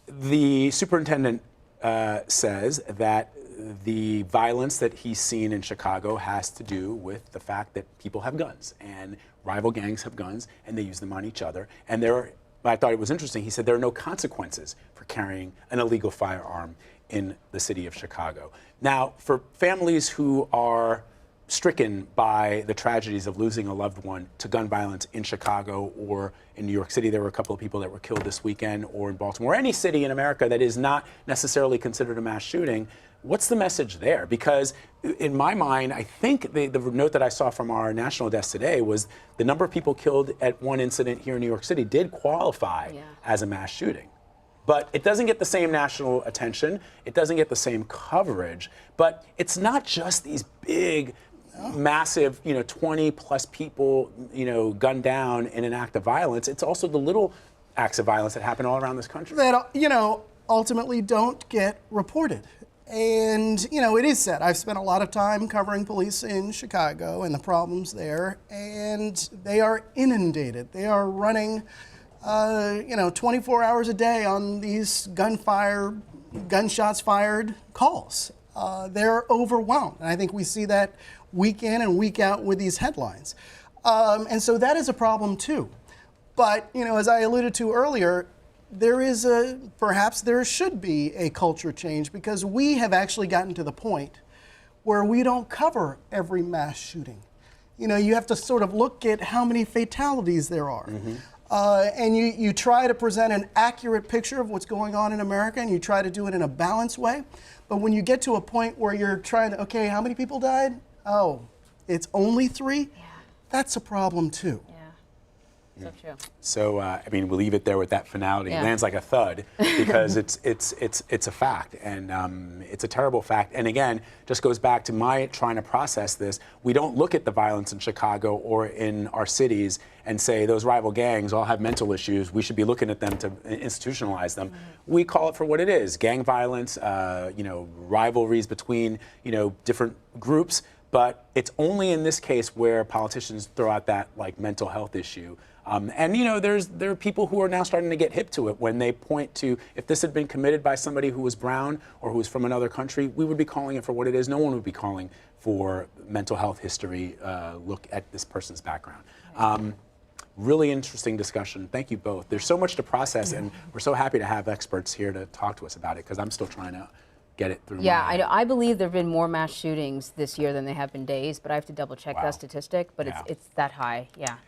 The superintendent says that the violence that he's seen in Chicago has to do with the fact that people have guns and rival gangs have guns and they use them on each other. And I thought it was interesting, he said there are no consequences for carrying an illegal firearm in the city of Chicago. Now, for families who are stricken by the tragedies of losing a loved one to gun violence in Chicago or in New York City, there were a couple of people that were killed this weekend, or in Baltimore, any city in America that is not necessarily considered a mass shooting, what's the message there? Because in my mind, I think the note that I saw from our national desk today was the number of people killed at one incident here in New York City did qualify as a mass shooting. but it doesn't get the same national attention. It doesn't get the same coverage. But it's not just these big, massive, 20 plus people, gunned down in an act of violence. It's also the little acts of violence that happen all around this country. That, ultimately don't get reported. And, it is sad. I've spent a lot of time covering police in Chicago and the problems there, and they are inundated. They are running, 24 hours a day on these gunshots fired calls. They're overwhelmed. And I think we see that week in and week out with these headlines. And so that is a problem too. But, as I alluded to earlier, perhaps there should be a culture change, because we have actually gotten to the point where we don't cover every mass shooting. You have to sort of look at how many fatalities there are. And you try to present an accurate picture of what's going on in America, and you try to do it in a balanced way. But when you get to a point where you're trying to, okay, how many people died? Oh, it's only 3? Yeah. That's a problem too. So true. So, we'll leave it there with that finality. Yeah. It lands like a thud, because it's a fact, and it's a terrible fact. And again, just goes back to my trying to process this. We don't look at the violence in Chicago or in our cities and say those rival gangs all have mental issues. We should be looking at them to institutionalize them. We call it for what it is: gang violence, rivalries between different groups. But it's only in this case where politicians throw out that mental health issue. There are people who are now starting to get hip to it when they point to, if this had been committed by somebody who was brown or who was from another country, we would be calling it for what it is. No one would be calling for mental health history, look at this person's background. Really interesting discussion. Thank you both. There's so much to process, and we're so happy to have experts here to talk to us about it, because I'm still trying to get it through. Yeah, I believe there have been more mass shootings this year than there have been days, but I have to double check that statistic, but it's that high, yeah.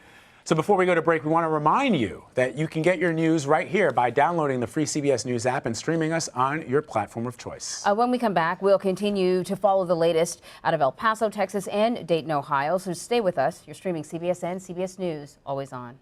So before we go to break, we want to remind you that you can get your news right here by downloading the free CBS News app and streaming us on your platform of choice. When we come back, we'll continue to follow the latest out of El Paso, Texas, and Dayton, Ohio. So stay with us. You're streaming CBSN, CBS News, always on.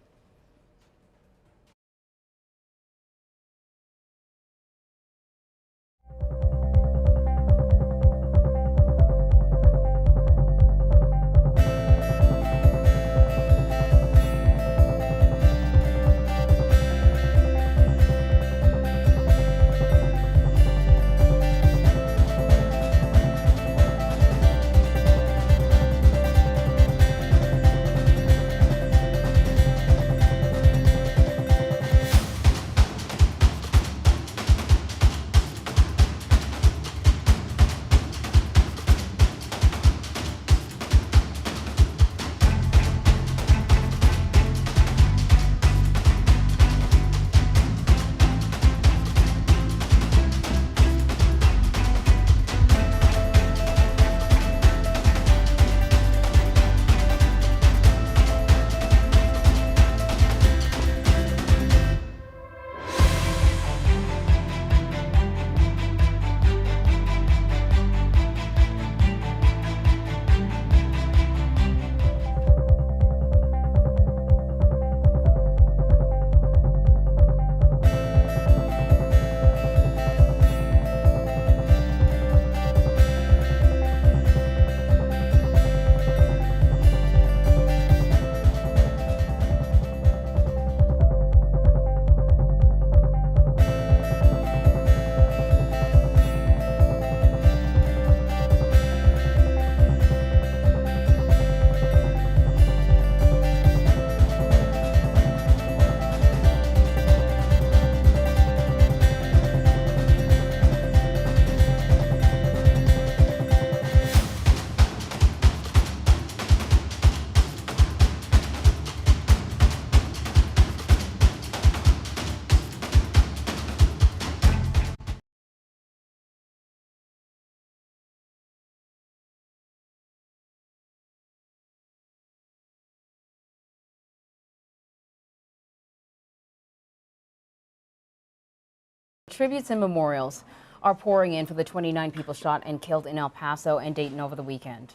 Tributes and memorials are pouring in for the 29 people shot and killed in El Paso and Dayton over the weekend.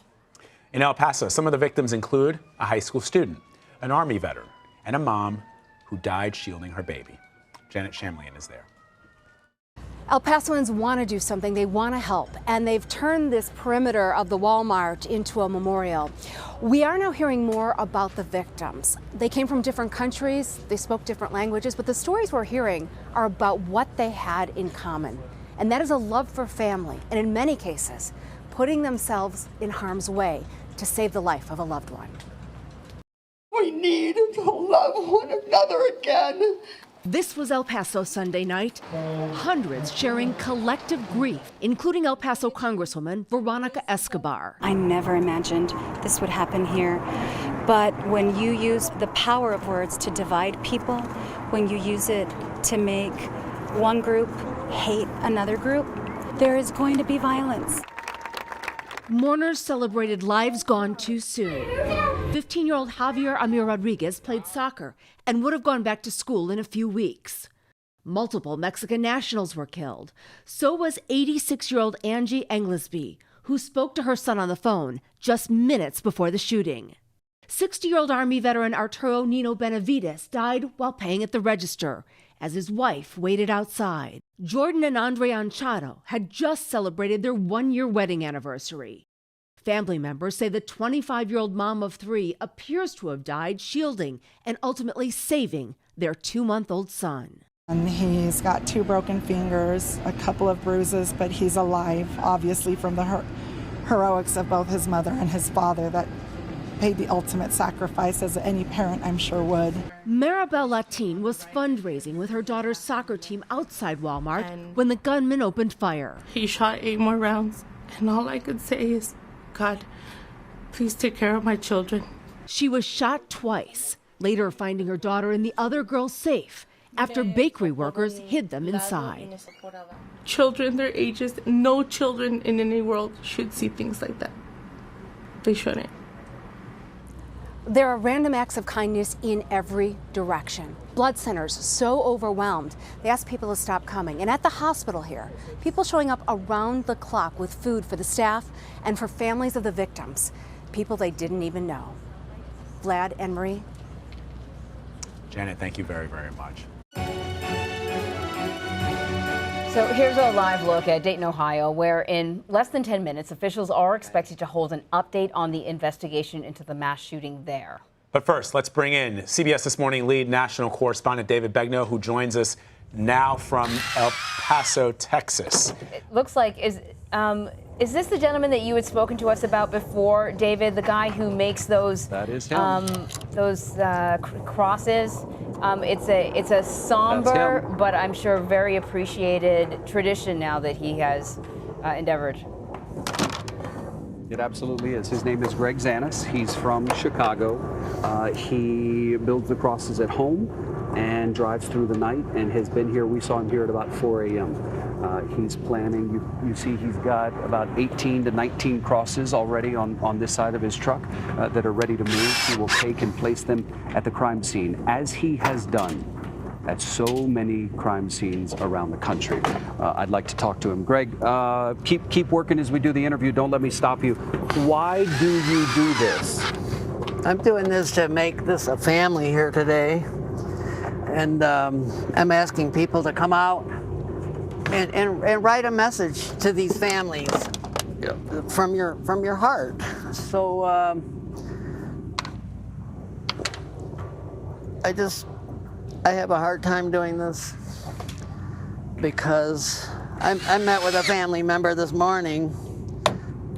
In El Paso, some of the victims include a high school student, an Army veteran, and a mom who died shielding her baby. Janet Shamlian is there. El Pasoans want to do something. They want to help, and they've turned this perimeter of the Walmart into a memorial. We are now hearing more about the victims. They came from different countries, they spoke different languages, but the stories we're hearing are about what they had in common. And that is a love for family, and in many cases, putting themselves in harm's way to save the life of a loved one. We need to love one another again. This was El Paso Sunday night. Hundreds sharing collective grief, including El Paso Congresswoman Veronica Escobar. I never imagined this would happen here. But when you use the power of words to divide people, when you use it to make one group hate another group, there is going to be violence. Mourners celebrated lives gone too soon. 15-year-old Javier Amir Rodriguez played soccer and would have gone back to school in a few weeks. Multiple Mexican nationals were killed. So was 86-year-old Angie Englesby, who spoke to her son on the phone just minutes before the shooting. 60-year-old Army veteran Arturo Nino Benavides died while paying at the register as his wife waited outside. Jordan and Andre Anchado had just celebrated their one-year wedding anniversary. Family members say the 25-year-old mom of 3 appears to have died shielding and ultimately saving their 2-month-old son. And he's got 2 broken fingers, a couple of bruises, but he's alive, obviously from the heroics of both his mother and his father that paid the ultimate sacrifice, as any parent I'm sure would. Maribel Latin was fundraising with her daughter's soccer team outside Walmart when the gunman opened fire. He shot 8 more rounds, and all I could say is, God, please take care of my children. She was shot twice, later finding her daughter and the other girls safe after bakery workers hid them inside. Children their ages, no children in any world should see things like that. They shouldn't. There are random acts of kindness in every direction. Blood centers so overwhelmed, they ask people to stop coming. And at the hospital here, people showing up around the clock with food for the staff and for families of the victims, people they didn't even know. Vlad and Marie. Janet, thank you very, very much. So here's a live look at Dayton, Ohio, where in less than 10 minutes, officials are expected to hold an update on the investigation into the mass shooting there. But first, let's bring in CBS This Morning lead national correspondent David Begnaud, who joins us now from El Paso, Texas. It looks like, is this the gentleman that you had spoken to us about before, David, the guy who makes those that is him. crosses? It's a somber, but I'm sure very appreciated tradition now that he has endeavored. It absolutely is. His name is Greg Zanis. He's from Chicago. He builds the crosses at home and drives through the night and has been here. We saw him here at about 4 a.m. He's planning. You see he's got about 18 to 19 crosses already on this side of his truck that are ready to move. He will take and place them at the crime scene, as he has done at so many crime scenes around the country. I'd like to talk to him. Greg, keep working as we do the interview. Don't let me stop you. Why do you do this? I'm doing this to make this a family here today. And I'm asking people to come out and write a message to these families from your heart. So I have a hard time doing this because I met with a family member this morning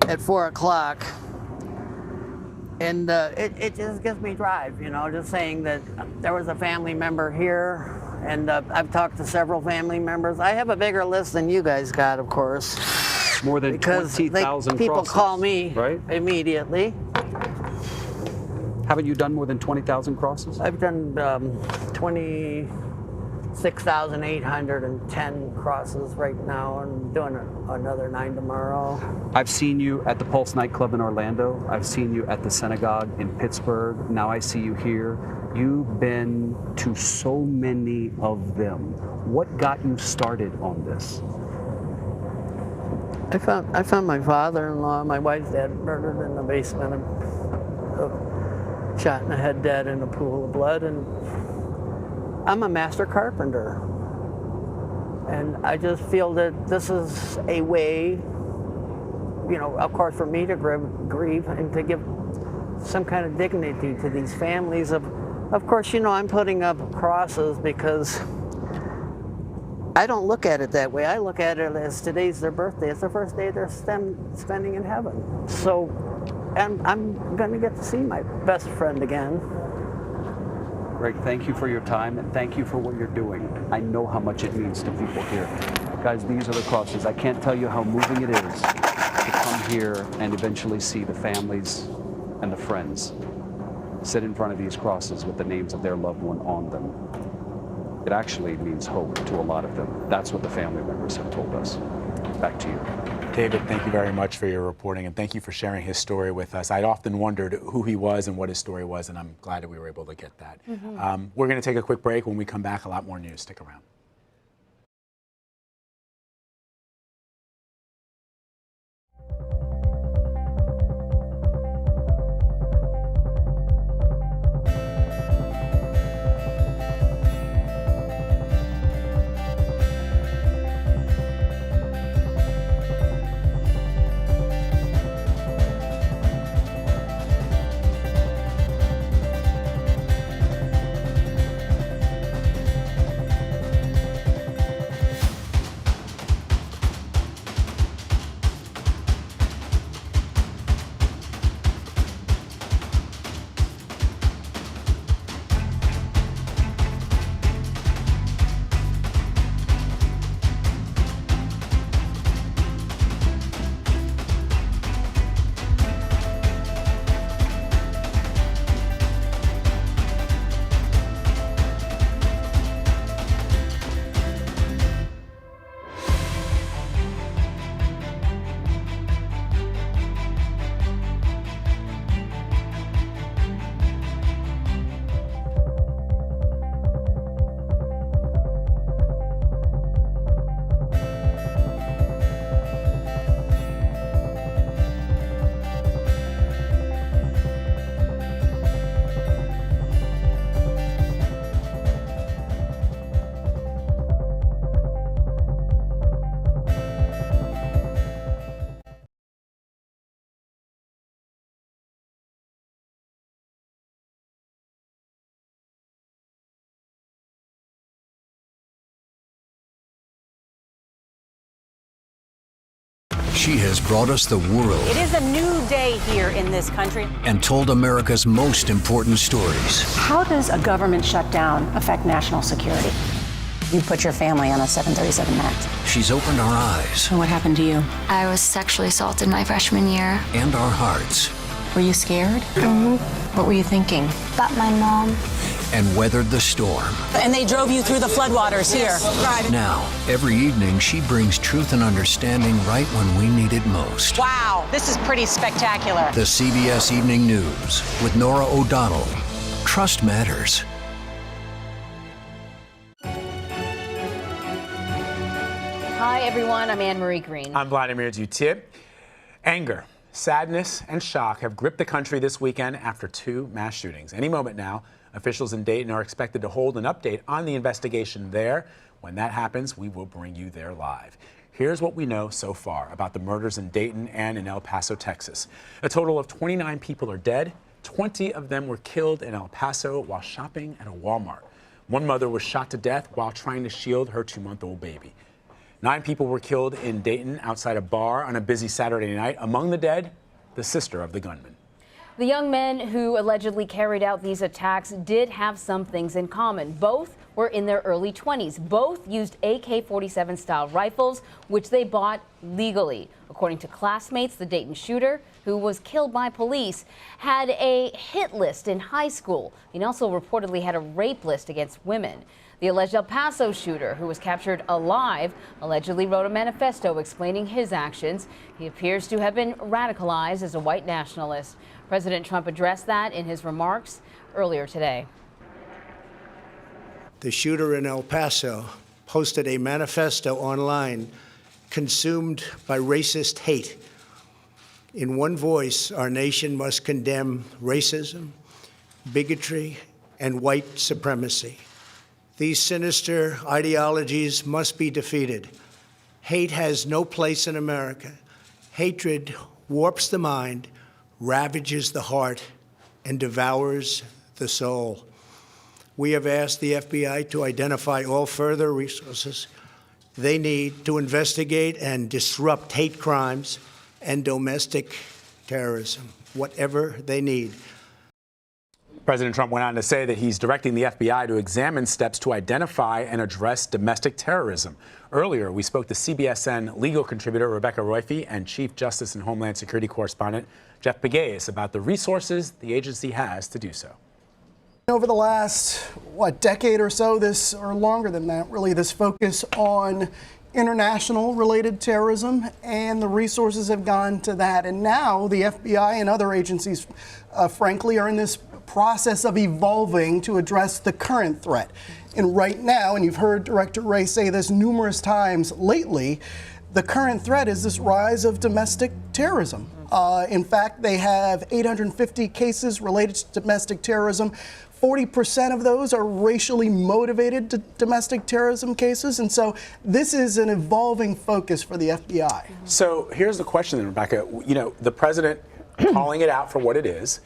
at 4 o'clock. And it just gives me drive, just saying that there was a family member here, and I've talked to several family members. I have a bigger list than you guys got, of course. More than 20,000 people crosses, call me right? Immediately. Haven't you done more than 20,000 crosses? I've done 26,810 crosses right now, and doing another 9 tomorrow. I've seen you at the Pulse nightclub in Orlando. I've seen you at the synagogue in Pittsburgh. Now I see you here. You've been to so many of them. What got you started on this? I found my father-in-law, my wife's dad, murdered in the basement, and shot in the head, dead in a pool of blood. And I'm a master carpenter, And I just feel that this is a way, of course, for me to grieve and to give some kind of dignity to these families. Of course, I'm putting up crosses because I don't look at it that way. I look at it as today's their birthday. It's the first day they're spending in heaven. So I'm going to get to see my best friend again. Greg, thank you for your time and thank you for what you're doing. I know how much it means to people here. Guys, these are the crosses. I can't tell you how moving it is to come here and eventually see the families and the friends sit in front of these crosses with the names of their loved one on them. It actually means hope to a lot of them. That's what the family members have told us. Back to you. David, thank you very much for your reporting, and thank you for sharing his story with us. I'd often wondered who he was and what his story was, and I'm glad that we were able to get that. We're going to take a quick break. When we come back, a lot more news. Stick around. She has brought us the world. It is a new day here in this country. And told America's most important stories. How does a government shutdown affect national security? You put your family on a 737 MAX. She's opened our eyes. And what happened to you? I was sexually assaulted my freshman year. And our hearts. Were you scared? What were you thinking? About my mom. And weathered the storm. And they drove you through the floodwaters here. Now, every evening, she brings truth and understanding right when we need it most. Wow, this is pretty spectacular. The CBS Evening News with Norah O'Donnell. Trust matters. Hi, everyone. I'm Anne-Marie Green. I'm Vladimir Duthier. Anger, sadness, and shock have gripped the country this weekend after 2 mass shootings. Any moment now, officials in Dayton are expected to hold an update on the investigation there. When that happens, we will bring you there live. Here's what we know so far about the murders in Dayton and in El Paso, Texas. A total of 29 people are dead. 20 of them were killed in El Paso while shopping at a Walmart. One mother was shot to death while trying to shield her 2-month-old baby. 9 people were killed in Dayton outside a bar on a busy Saturday night. Among the dead, the sister of the gunman. The young men who allegedly carried out these attacks did have some things in common. Both were in their early 20s. Both used AK-47 style rifles, which they bought legally. According to classmates, the Dayton shooter, who was killed by police, had a hit list in high school. He also reportedly had a rape list against women. The alleged El Paso shooter, who was captured alive, allegedly wrote a manifesto explaining his actions. He appears to have been radicalized as a white nationalist. President Trump addressed that in his remarks earlier today. The shooter in El Paso posted a manifesto online consumed by racist hate. In one voice, our nation must condemn racism, bigotry, and white supremacy. These sinister ideologies must be defeated. Hate has no place in America. Hatred warps the mind, ravages the heart, and devours the soul. We have asked the FBI to identify all further resources they need to investigate and disrupt hate crimes and domestic terrorism, whatever they need. President Trump went on to say that he's directing the FBI to examine steps to identify and address domestic terrorism. Earlier, we spoke to CBSN legal contributor Rebecca Roife and Chief Justice and Homeland Security correspondent Jeff Pegues about the resources the agency has to do so. Over the last, decade or so, or longer than that, really, this focus on international related terrorism, and the resources have gone to that. And now the FBI and other agencies, frankly, are in this process of evolving to address the current threat. And right now, and you've heard Director Wray say this numerous times lately, the current threat is this rise of domestic terrorism. In fact, they have 850 cases related to domestic terrorism. 40% of those are racially motivated domestic terrorism cases. And so this is an evolving focus for the FBI. So here's the question then, Rebecca. You know, the president calling it out for what it is,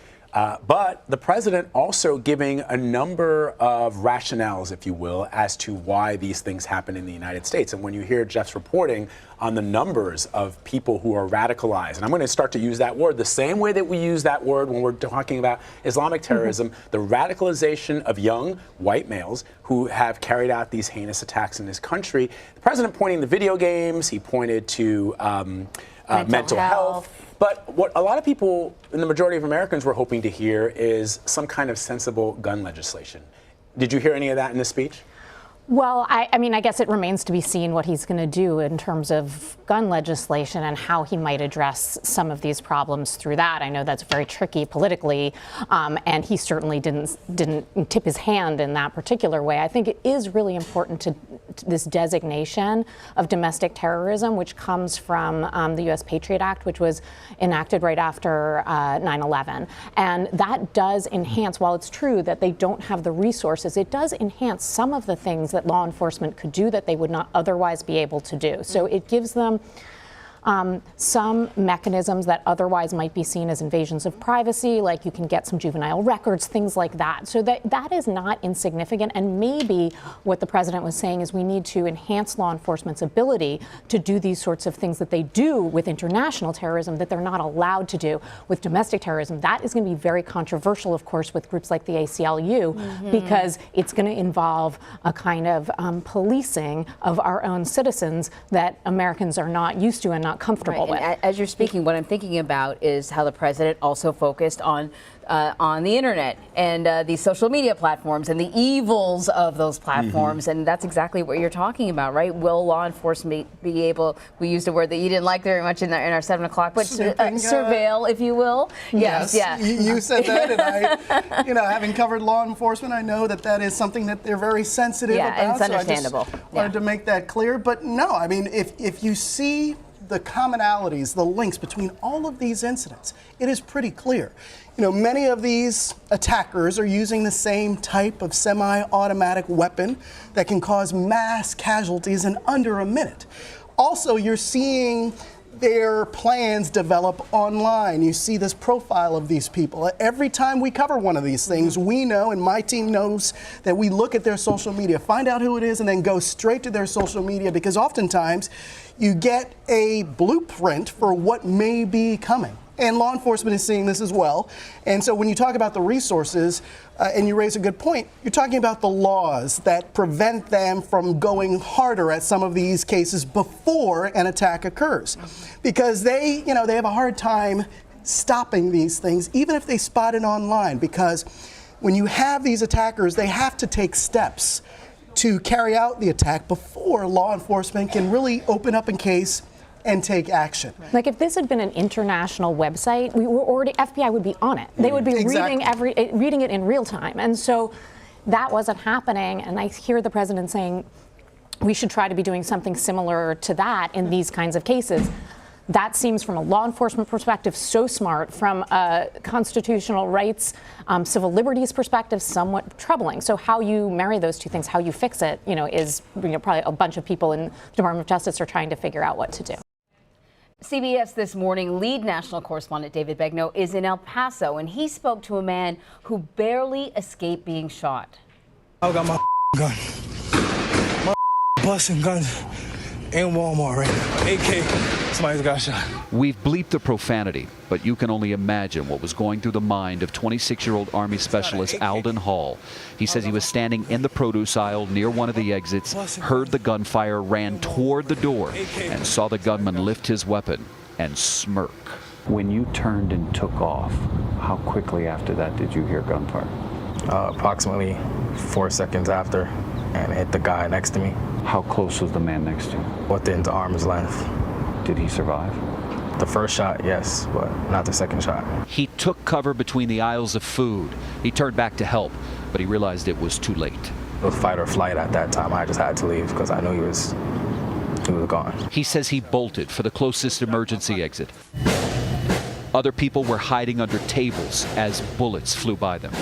but the president also giving a number of rationales, if you will, as to why these things happen in the United States. And when you hear Jeff's reporting on the numbers of people who are radicalized, and I'm going to start to use that word the same way that we use that word when we're talking about Islamic terrorism, the radicalization of young white males who have carried out these heinous attacks in this country. The president pointing to video games, he pointed to mental health. But what a lot of people, and the majority of Americans, were hoping to hear is some kind of sensible gun legislation. Did you hear any of that in this speech? Well, I mean, I guess it remains to be seen what he's going to do in terms of gun legislation and how he might address some of these problems through that. I know that's very tricky politically, and he certainly didn't tip his hand in that particular way. I think it is really important to this designation of domestic terrorism, which comes from the U.S. Patriot Act, which was enacted right after 9/11. And that does enhance, while it's true that they don't have the resources, it does enhance some of the things that law enforcement could do that they would not otherwise be able to do. So it gives them some mechanisms that otherwise might be seen as invasions of privacy, like you can get some juvenile records, things like that. So that is not insignificant. And maybe what the president was saying is we need to enhance law enforcement's ability to do these sorts of things that they do with international terrorism that they're not allowed to do with domestic terrorism. That is going to be very controversial, of course, with groups like the ACLU, because it's going to involve a kind of policing of our own citizens that Americans are not used to and not comfortable with. And as you're speaking, what I'm thinking about is how the president also focused on the internet and these social media platforms and the evils of those platforms. And that's exactly what you're talking about, right? Will law enforcement be able, we used a word that you didn't like very much in our 7 o'clock, but surveil, if you will. Yes, yeah. You said that, and I, having covered law enforcement, I know that is something that they're very sensitive about. Yeah, and it's understandable. So I just wanted to make that clear. But no, I mean, if you see the commonalities, the links between all of these incidents, it is pretty clear. Many of these attackers are using the same type of semi-automatic weapon that can cause mass casualties in under a minute. Also, you're seeing their plans develop online. You see this profile of these people. Every time we cover one of these things, we know, and my team knows, that we look at their social media, find out who it is, and then go straight to their social media, because oftentimes you get a blueprint for what may be coming. And law enforcement is seeing this as well. And so when you talk about the resources, and you raise a good point, you're talking about the laws that prevent them from going harder at some of these cases before an attack occurs. Because they have a hard time stopping these things, even if they spot it online. Because when you have these attackers, they have to take steps to carry out the attack before law enforcement can really open up a case and take action. Like if this had been an international website, FBI would be on it. They would be reading it in real time. And so that wasn't happening. And I hear the president saying we should try to be doing something similar to that in these kinds of cases. That seems, from a law enforcement perspective, so smart. From a constitutional rights, civil liberties perspective, somewhat troubling. So how you marry those two things, how you fix it, is probably a bunch of people in the Department of Justice are trying to figure out what to do. CBS This Morning lead national correspondent David Begnaud is in El Paso, and he spoke to a man who barely escaped being shot. I got my gun. My busting guns in Walmart right now. AK, somebody's got shot. We've bleeped the profanity, but you can only imagine what was going through the mind of 26-year-old Army Specialist Alden Hall. He says he was standing in the produce aisle near one of the exits, heard the gunfire, ran toward the door, and saw the gunman lift his weapon and smirk. When you turned and took off, how quickly after that did you hear gunfire? Approximately 4 seconds after, and it hit the guy next to me. How close was the man next to you? Within arm's length. Did he survive? The first shot, yes, but not the second shot. He took cover between the aisles of food. He turned back to help, but he realized it was too late. It was fight or flight at that time. I just had to leave because I knew he was gone. He says he bolted for the closest emergency exit. Other people were hiding under tables as bullets flew by them.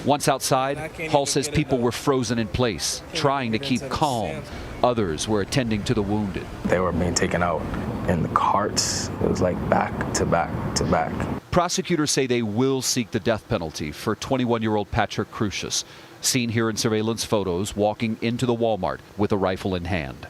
Once outside, Hall says people were frozen in place, trying to keep calm. Others were attending to the wounded. They were being taken out in the carts. It was like back to back to back. Prosecutors say they will seek the death penalty for 21-year-old Patrick Crucius, seen here in surveillance photos walking into the Walmart with a rifle in hand.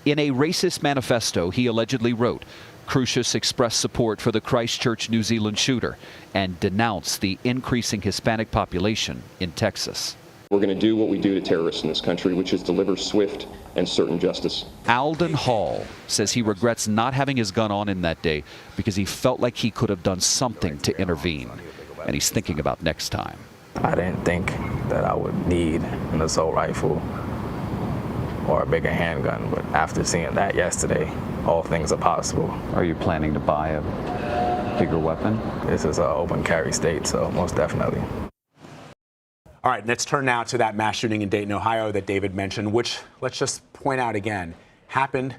In a racist manifesto he allegedly wrote, Crucius expressed support for the Christchurch, New Zealand shooter and denounced the increasing Hispanic population in Texas. We're going to do what we do to terrorists in this country, which is deliver swift and certain justice. Alden Hall says he regrets not having his gun on him that day because he felt like he could have done something to intervene, and he's thinking about next time. I didn't think that I would need an assault rifle or a bigger handgun, but after seeing that yesterday, all things are possible. Are you planning to buy a bigger weapon? This is an open carry state, so most definitely. All right, let's turn now to that mass shooting in Dayton, Ohio that David mentioned, which, let's just point out again, happened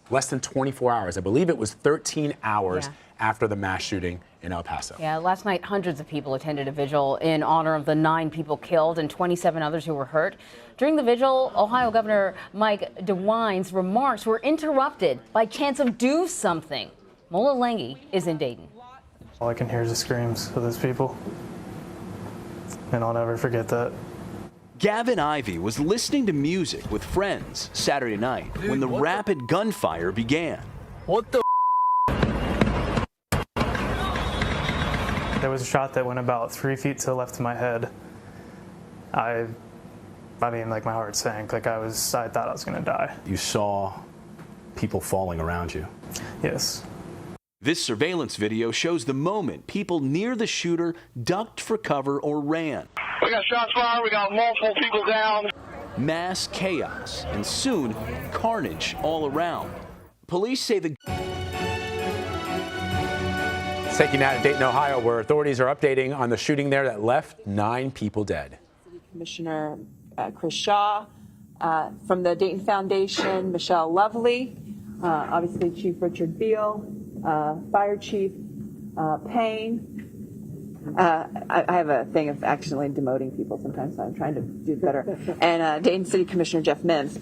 less than 24 hours. I believe it was 13 hours after the mass shooting in El Paso. Yeah, last night hundreds of people attended a vigil in honor of the 9 people killed and 27 others who were hurt. During the vigil, Ohio Governor Mike DeWine's remarks were interrupted by chants of "do something." Mola Lengi is in Dayton. All I can hear is the screams of those people, and I'll never forget that. Gavin Ivey was listening to music with friends Saturday night when the rapid gunfire began. What the? There was a shot that went about 3 feet to the left of my head. I mean, like, my heart sank. Like, I thought I was going to die. You saw people falling around you? Yes. This surveillance video shows the moment people near the shooter ducked for cover or ran. We got shots fired. We got multiple people down. Mass chaos and soon carnage all around. Police say the... Taking now to Dayton, Ohio, where authorities are updating on the shooting there that left 9 people dead. Commissioner Chris Shaw, from the Dayton Foundation, Michelle Lovely, obviously Chief Richard Beal, Fire Chief Payne. I have a thing of accidentally demoting people sometimes, so I'm trying to do better. And Dayton City Commissioner Jeff Mims.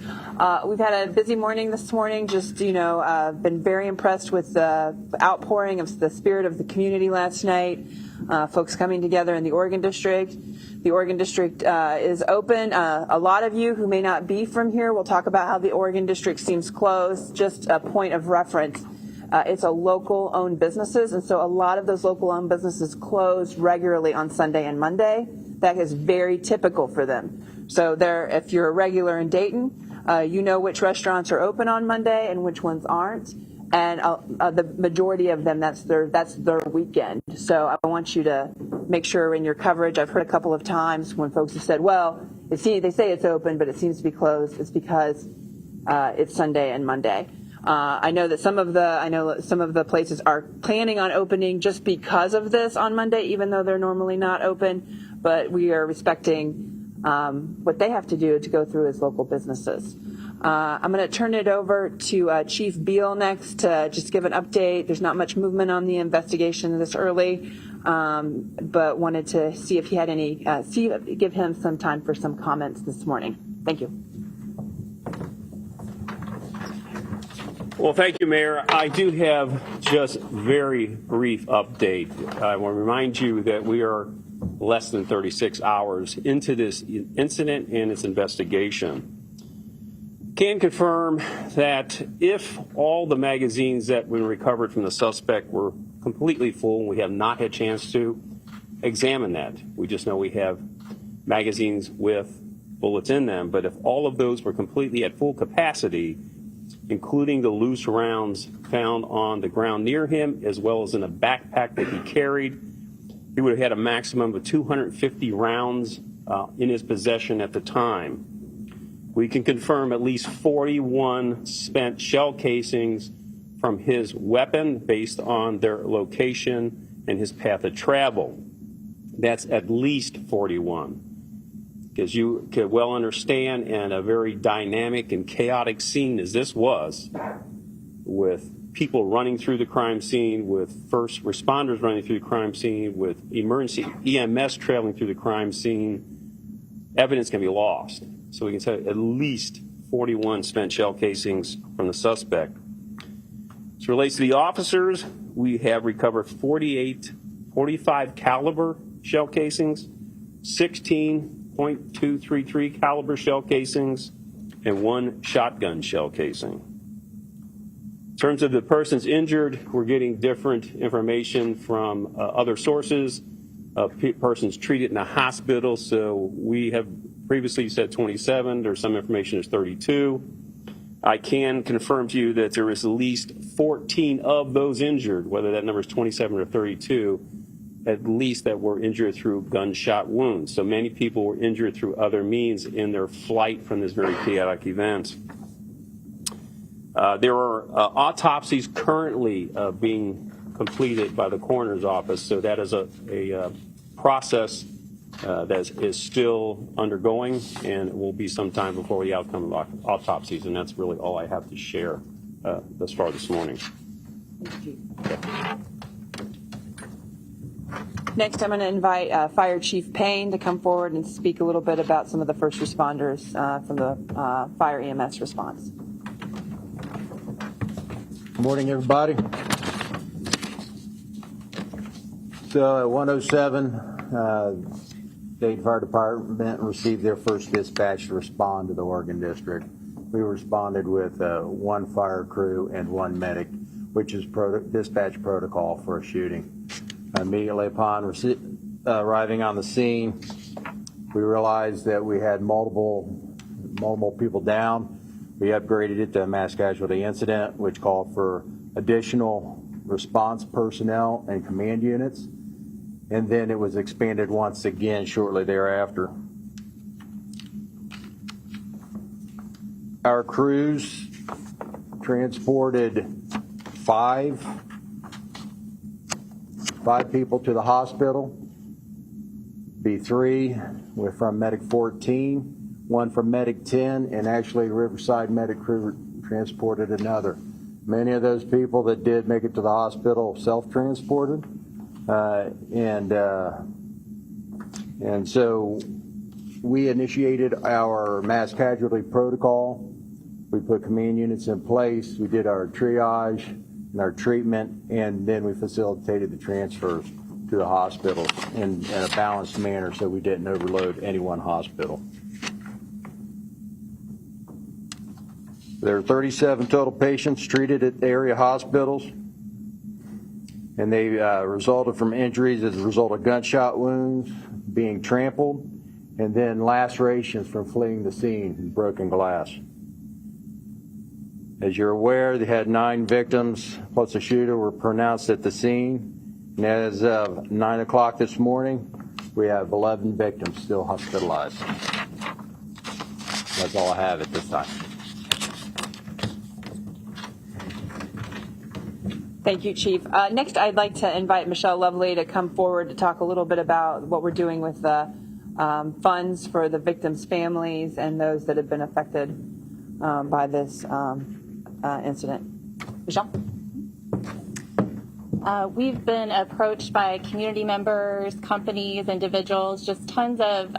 We've had a busy morning this morning, just, been very impressed with the outpouring of the spirit of the community last night. Folks coming together in the Oregon District. The Oregon District is open. A lot of you who may not be from here will talk about how the Oregon District seems closed. Just a point of reference. It's a local-owned businesses, and so a lot of those local-owned businesses close regularly on Sunday and Monday. That is very typical for them. So if you're a regular in Dayton, you know which restaurants are open on Monday and which ones aren't. And the majority of them, that's their weekend. So I want you to make sure in your coverage. I've heard a couple of times when folks have said, well, they say it's open, but it seems to be closed. It's because it's Sunday and Monday. I know some of the places are planning on opening just because of this on Monday, even though they're normally not open. But we are respecting what they have to do to go through as local businesses. I'm going to turn it over to Chief Beal next to just give an update. There's not much movement on the investigation this early, but wanted to see if he had any, give him some time for some comments this morning. Thank you. Well, thank you, Mayor. I do have just very brief update. I want to remind you that we are less than 36 hours into this incident and its investigation. Can confirm that if all the magazines that were recovered from the suspect were completely full, we have not had a chance to examine that. We just know we have magazines with bullets in them, but if all of those were completely at full capacity, including the loose rounds found on the ground near him, as well as in a backpack that he carried, he would have had a maximum of 250 rounds in his possession at the time. We can confirm at least 41 spent shell casings from his weapon based on their location and his path of travel. That's at least 41. Because you could well understand, in a very dynamic and chaotic scene as this was, with people running through the crime scene, with first responders running through the crime scene, with emergency EMS traveling through the crime scene, evidence can be lost. So we can say at least 41 spent shell casings from the suspect. As it relates to the officers, we have recovered 45 caliber shell casings, 16.233 caliber shell casings, and 1 shotgun shell casing. In terms of the persons injured, we're getting different information from other sources of persons treated in the hospital. So we have previously said 27. There's some information there's 32. I can confirm to you that there is at least 14 of those injured, whether that number is 27 or 32, at least that were injured through gunshot wounds. So many people were injured through other means in their flight from this very chaotic event. There are autopsies currently being completed by the coroner's office, so that is a process that is still undergoing, and it will be some time before the outcome of autopsies, and that's really all I have to share thus far this morning. Next, I'm going to invite Fire Chief Payne to come forward and speak a little bit about some of the first responders from the fire EMS response. Good morning, everybody. So at 1:07, Dayton Fire Department received their first dispatch to respond to the Oregon District. We responded with 1 fire crew and 1 medic, which is dispatch protocol for a shooting. Immediately upon arriving on the scene, we realized that we had multiple people down. We upgraded it to a mass casualty incident, which called for additional response personnel and command units. And then it was expanded once again shortly thereafter. Our crews transported five people to the hospital. B3 were from Medic 14, 1 from Medic 10, and actually Riverside Medic crew transported another. Many of those people that did make it to the hospital self-transported. And so we initiated our mass casualty protocol. We put command units in place. We did our triage and our treatment, and then we facilitated the transfers to the hospitals in a balanced manner so we didn't overload any one hospital. There are 37 total patients treated at area hospitals, and they resulted from injuries as a result of gunshot wounds, being trampled, and then lacerations from fleeing the scene and broken glass. As you're aware, they had 9 victims plus a shooter were pronounced at the scene. And as of 9 o'clock this morning, we have 11 victims still hospitalized. That's all I have at this time. Thank you, Chief. Next, I'd like to invite Michelle Lovely to come forward to talk a little bit about what we're doing with the funds for the victims' families and those that have been affected by this incident. Michelle? We've been approached by community members, companies, individuals, just tons of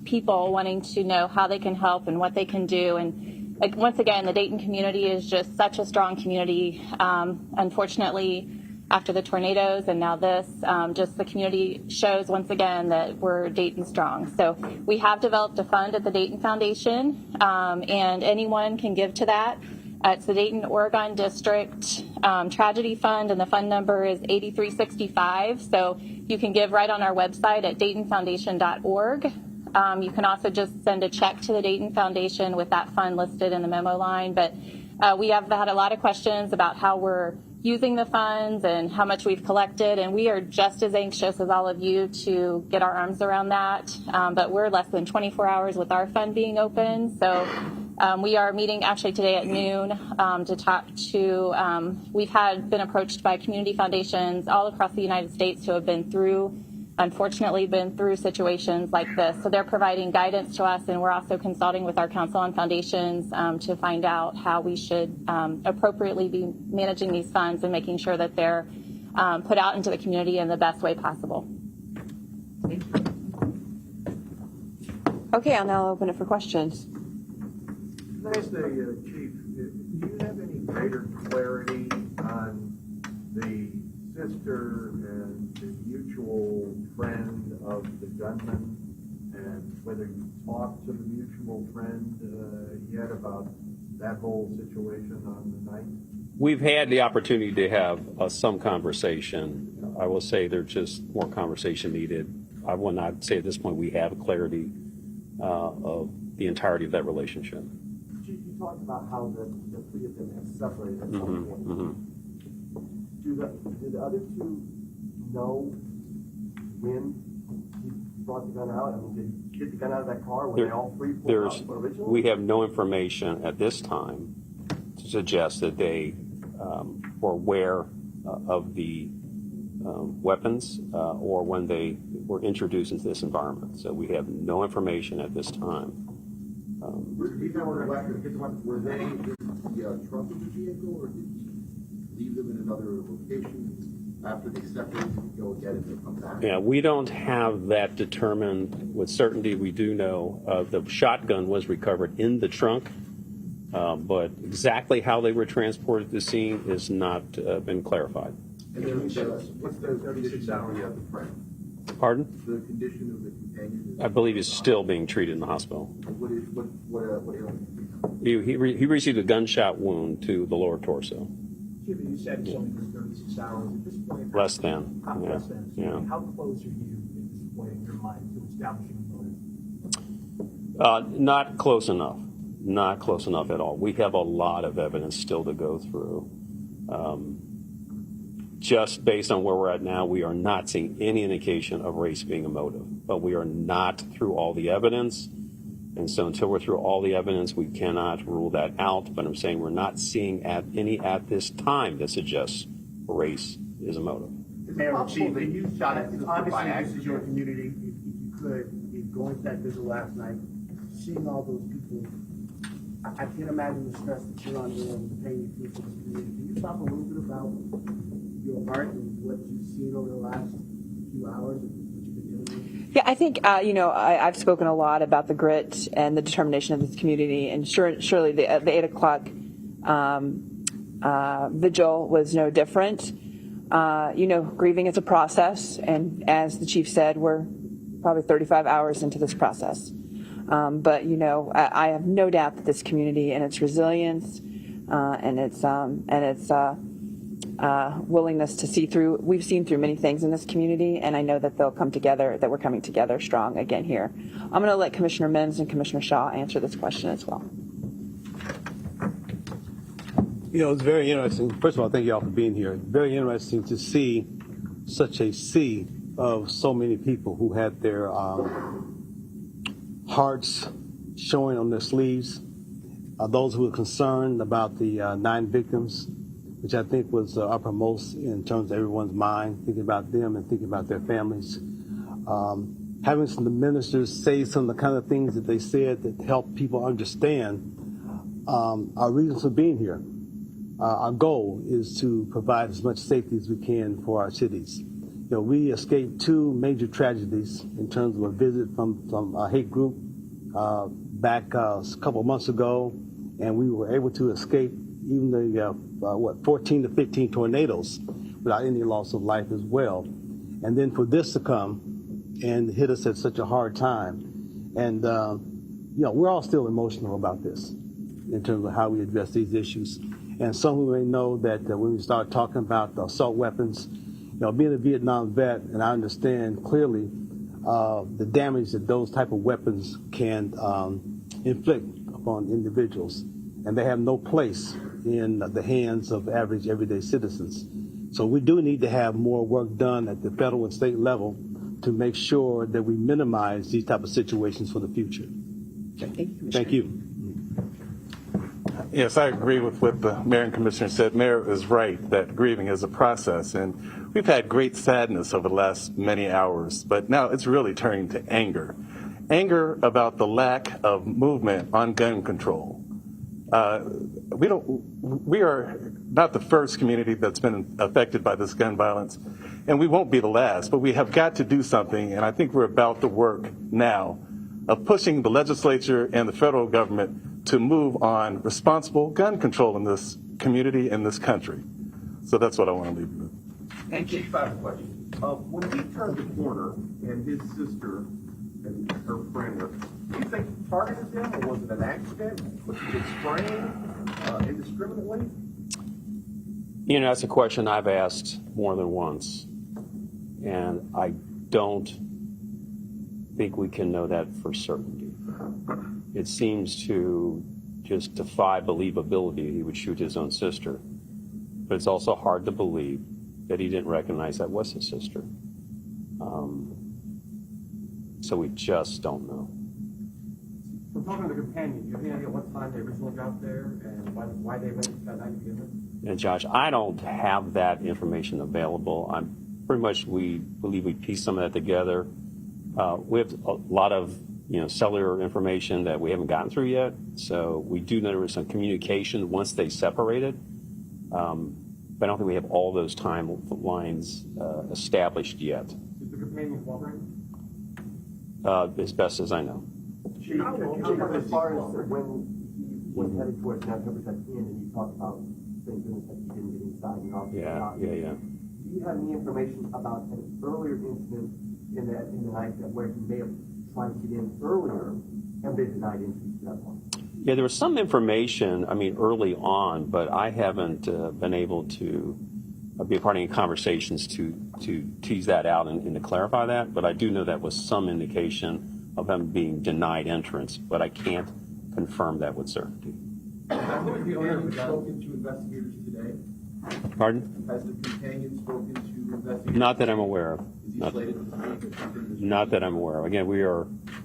people wanting to know how they can help and what they can do. And once again, the Dayton community is just such a strong community. Unfortunately, after the tornadoes and now this, just the community shows once again that we're Dayton strong. So we have developed a fund at the Dayton Foundation, and anyone can give to that. It's the Dayton, Oregon District Tragedy Fund, and the fund number is 8365. So you can give right on our website at DaytonFoundation.org. You can also just send a check to the Dayton Foundation with that fund listed in the memo line. But we have had a lot of questions about how we're using the funds and how much we've collected, and we are just as anxious as all of you to get our arms around that. But we're less than 24 hours with our fund being open. So we are meeting actually today at noon to talk to, we've been approached by community foundations all across the United States who have unfortunately been through situations like this. So they're providing guidance to us, and we're also consulting with our Council on Foundations to find out how we should appropriately be managing these funds and making sure that they're put out into the community in the best way possible. Okay, I'll now open it for questions. Can I ask the Chief, do you have any greater clarity on the sister and the mutual friend of the gunman, and whether you talked to the mutual friend yet about that whole situation on the night? We've had the opportunity to have some conversation. I will say there's just more conversation needed. I will not say at this point we have clarity of the entirety of that relationship. Chief, you talked about how the three of them have separated at some point. Did the other two know when he brought the gun out? I mean, did he get the gun out of that car when they all three pulled out originally? We have no information at this time to suggest that they were aware of the weapons or when they were introduced into this environment. So we have no information at this time. Were they in the trunk of the vehicle, or did he leave them in another location after they separated and go get it and come back? Yeah, we don't have that determined with certainty. We do know the shotgun was recovered in the trunk, but exactly how they were transported to the scene is not been clarified. And then what's the condition of the friend? Pardon? The condition of the companion? I believe he's still being treated in the hospital. He received a gunshot wound to the lower torso. You said it's only been 36 hours. At this point, Less than. Less than. Yeah. How close are you at this point in your mind to establishing a motive? Not close enough. Not close enough at all. We have a lot of evidence still to go through. Just based on where we're at now, we are not seeing any indication of race being a motive. But we are not through all the evidence. And so until we're through all the evidence, we cannot rule that out. But I'm saying we're not seeing any at this time that suggests race is a motive. Mayor, Chief, you shot it. Obviously, this is your community. If you could, going to that visit last night, seeing all those people, I can't imagine the stress that you're under and the pain you feel for this community. Can you talk a little bit about your heart and what you've seen over the last few hours and what you've been dealing with? Yeah, I think, I've spoken a lot about the grit and the determination of this community, and surely the 8 o'clock vigil was no different. Grieving is a process, and as the chief said, we're probably 35 hours into this process. But I have no doubt that this community and its resilience and its willingness to see through. We've seen through many things in this community, and I know that they'll come together, that we're coming together strong again here. I'm going to let Commissioner Mims and Commissioner Shaw answer this question as well. It's very interesting. First of all, thank you all for being here. Very interesting to see such a sea of so many people who had their hearts showing on their sleeves. Those who were concerned about the 9 victims, which I think was uppermost in terms of everyone's mind, thinking about them and thinking about their families. having some of the ministers say some of the kind of things that they said that help people understand our reasons for being here. Our goal is to provide as much safety as we can for our cities. You know, we escaped two major tragedies in terms of a visit from a hate group back a couple of months ago, and we were able to escape even the 14 to 15 tornadoes without any loss of life as well. And then for this to come and hit us at such a hard time, and you know, we're all still emotional about this in terms of how we address these issues. And some who may know that when we start talking about the assault weapons, you know, being a Vietnam vet, and I understand clearly the damage that those type of weapons can inflict upon individuals, and they have no place in the hands of average everyday citizens. So we do need to have more work done at the federal and state level to make sure that we minimize these type of situations for the future. Okay. Thank you. Yes, I agree with what the mayor and commissioner said. Mayor is right that grieving is a process, and we've had great sadness over the last many hours, but now it's really turning to anger. Anger about the lack of movement on gun control. We are not the first community that's been affected by this gun violence, and we won't be the last, but we have got to do something, and I think we're about the work now of pushing the legislature and the federal government to move on responsible gun control in this community, in this country. So that's what I want to leave you with. Thank you. I have a question. When he turned the corner and his sister and her friend were, do you think he targeted them, or was it an accident? Was he just spraying indiscriminately? You know, that's a question I've asked more than once, and I don't think we can know that for certainty. It seems to just defy believability he would shoot his own sister, but it's also hard to believe that he didn't recognize that was his sister. So we just don't know. From talking to the companion, do you have any idea what time they originally got there and why they went that night to begin with? And Josh, I don't have that information available. We believe we pieced some of that together. We have a lot of cellular information that we haven't gotten through yet. So we do know there was some communication once they separated. But I don't think we have all those timelines established yet. Is the companion cooperating? As best as I know. As far as when he was headed towards that October 2nd, and you talked about thank goodness that he didn't get inside and off. Yeah. Do you have any information about an earlier incident in the night where he may have tried to get in earlier and been denied entry to that one? Yeah, there was some information, early on, but I haven't been able to be a part of any conversations to tease that out and to clarify that. But I do know that was some indication of him being denied entrance, but I can't confirm that with certainty. Has the companion spoken to investigators today? Pardon? Has the companion spoken to investigators? Not that I'm aware of. Not that I'm aware of. Again,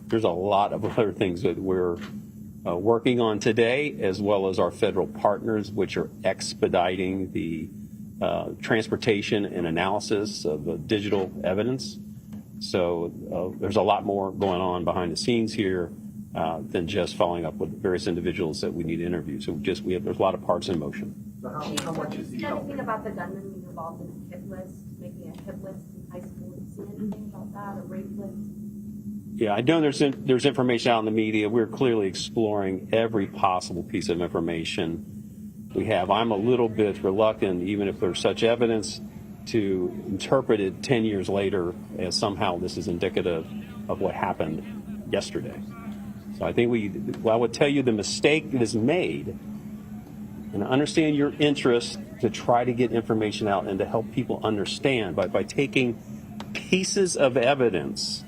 there's a lot of other things that we're working on today, as well as our federal partners, which are expediting the transportation and analysis of digital evidence. So there's a lot more going on behind the scenes here than just following up with various individuals that we need to interview. So there's a lot of parts in motion. So how much is he anything about the gunman being involved in a hit list, making a hit list in high school? Have you seen anything about that, a rape list? Yeah, I know there's information out in the media. We're clearly exploring every possible piece of information we have. I'm a little bit reluctant, even if there's such evidence, to interpret it 10 years later as somehow this is indicative of what happened yesterday. So I think I would tell you the mistake that is made, and I understand your interest to try to get information out and to help people understand, by taking pieces of evidence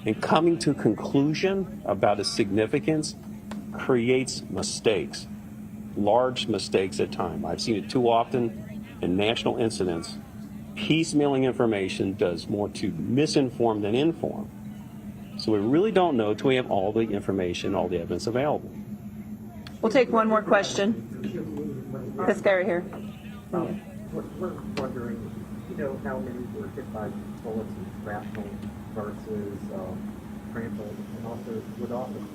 and coming to a conclusion about its significance creates mistakes, large mistakes at times. I've seen it too often in national incidents. Piecemealing information does more to misinform than inform. So we really don't know until we have all the information, all the evidence available. We'll take one more question. This guy right here. We're wondering, how many were hit by bullets and shrapnel versus trampled, and also with officers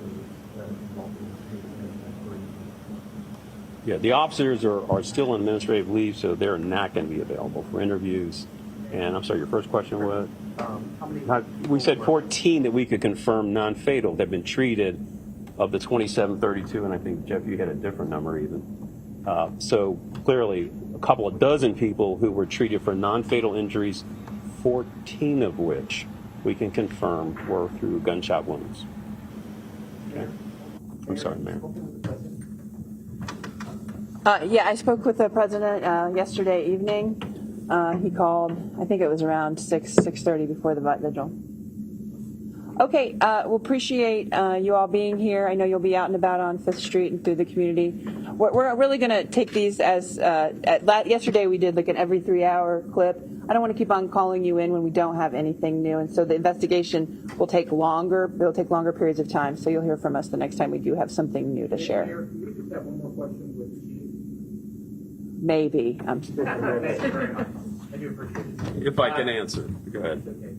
involved in this case. Yeah, the officers are still on administrative leave, so they're not going to be available for interviews. And I'm sorry, your first question was? We said 14 that we could confirm non-fatal that have been treated of the 2732, and I think, Jeff, you had a different number even. So clearly, a couple of dozen people who were treated for non-fatal injuries, 14 of which we can confirm were through gunshot wounds. Okay. I'm sorry, Mayor. Yeah, I spoke with the president yesterday evening. He called, I think it was around 6:30 before the vigil. Okay, we'll appreciate you all being here. I know you'll be out and about on 5th Street and through the community. We're really going to take these as, yesterday we did like an every 3-hour clip. I don't want to keep on calling you in when we don't have anything new, and so the investigation will take longer. It'll take longer periods of time, so you'll hear from us the next time we do have something new to share. Mayor, can we just have one more question with the chief? Maybe. I do appreciate it. If I can answer, go ahead. Okay.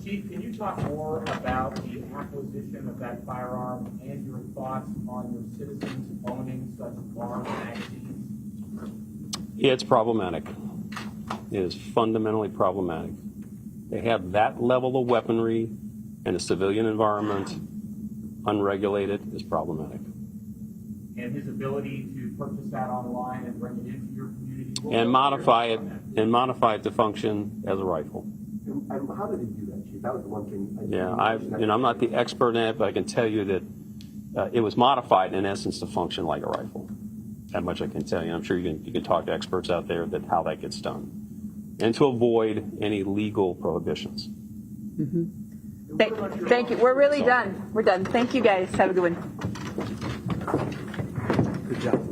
Chief, can you talk more about the acquisition of that firearm and your thoughts on your citizens owning such armed magazines? Yeah, it's problematic. It is fundamentally problematic. They have that level of weaponry in a civilian environment, unregulated, is problematic. And his ability to purchase that online and bring it into your community? And modify it to function as a rifle. And how did he do that, Chief? That was the one thing. I'm not the expert in it, but I can tell you that it was modified in essence to function like a rifle. That much I can tell you. I'm sure you can talk to experts out there that how that gets done, and to avoid any legal prohibitions. Mm-hmm. Thank you. We're really done. We're done. Thank you, guys. Have a good one. Good job.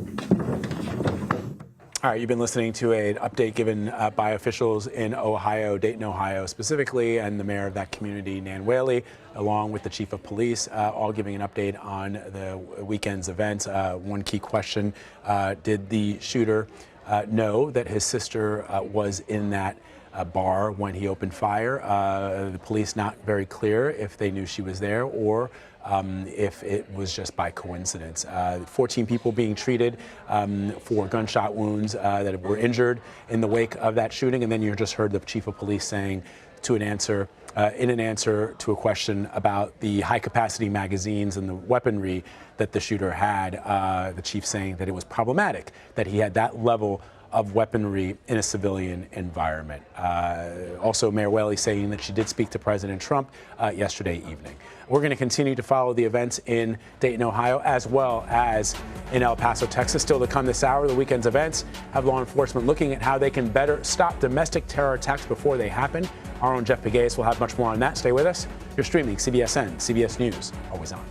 All right, you've been listening to an update given by officials in Ohio, Dayton, Ohio specifically, and the mayor of that community, Nan Whaley, along with the chief of police, all giving an update on the weekend's events. One key question, did the shooter know that his sister was in that bar when he opened fire? The police not very clear if they knew she was there or if it was just by coincidence. 14 people being treated for gunshot wounds that were injured in the wake of that shooting. And then you just heard the chief of police saying in an answer to a question about the high-capacity magazines and the weaponry that the shooter had, the chief saying that it was problematic that he had that level of weaponry in a civilian environment. Also, Mayor Whaley saying that she did speak to President Trump yesterday evening. We're going to continue to follow the events in Dayton, Ohio, as well as in El Paso, Texas. Still to come this hour, the weekend's events have law enforcement looking at how they can better stop domestic terror attacks before they happen. Our own Jeff Pegues will have much more on that. Stay with us. You're streaming CBSN, CBS News, always on.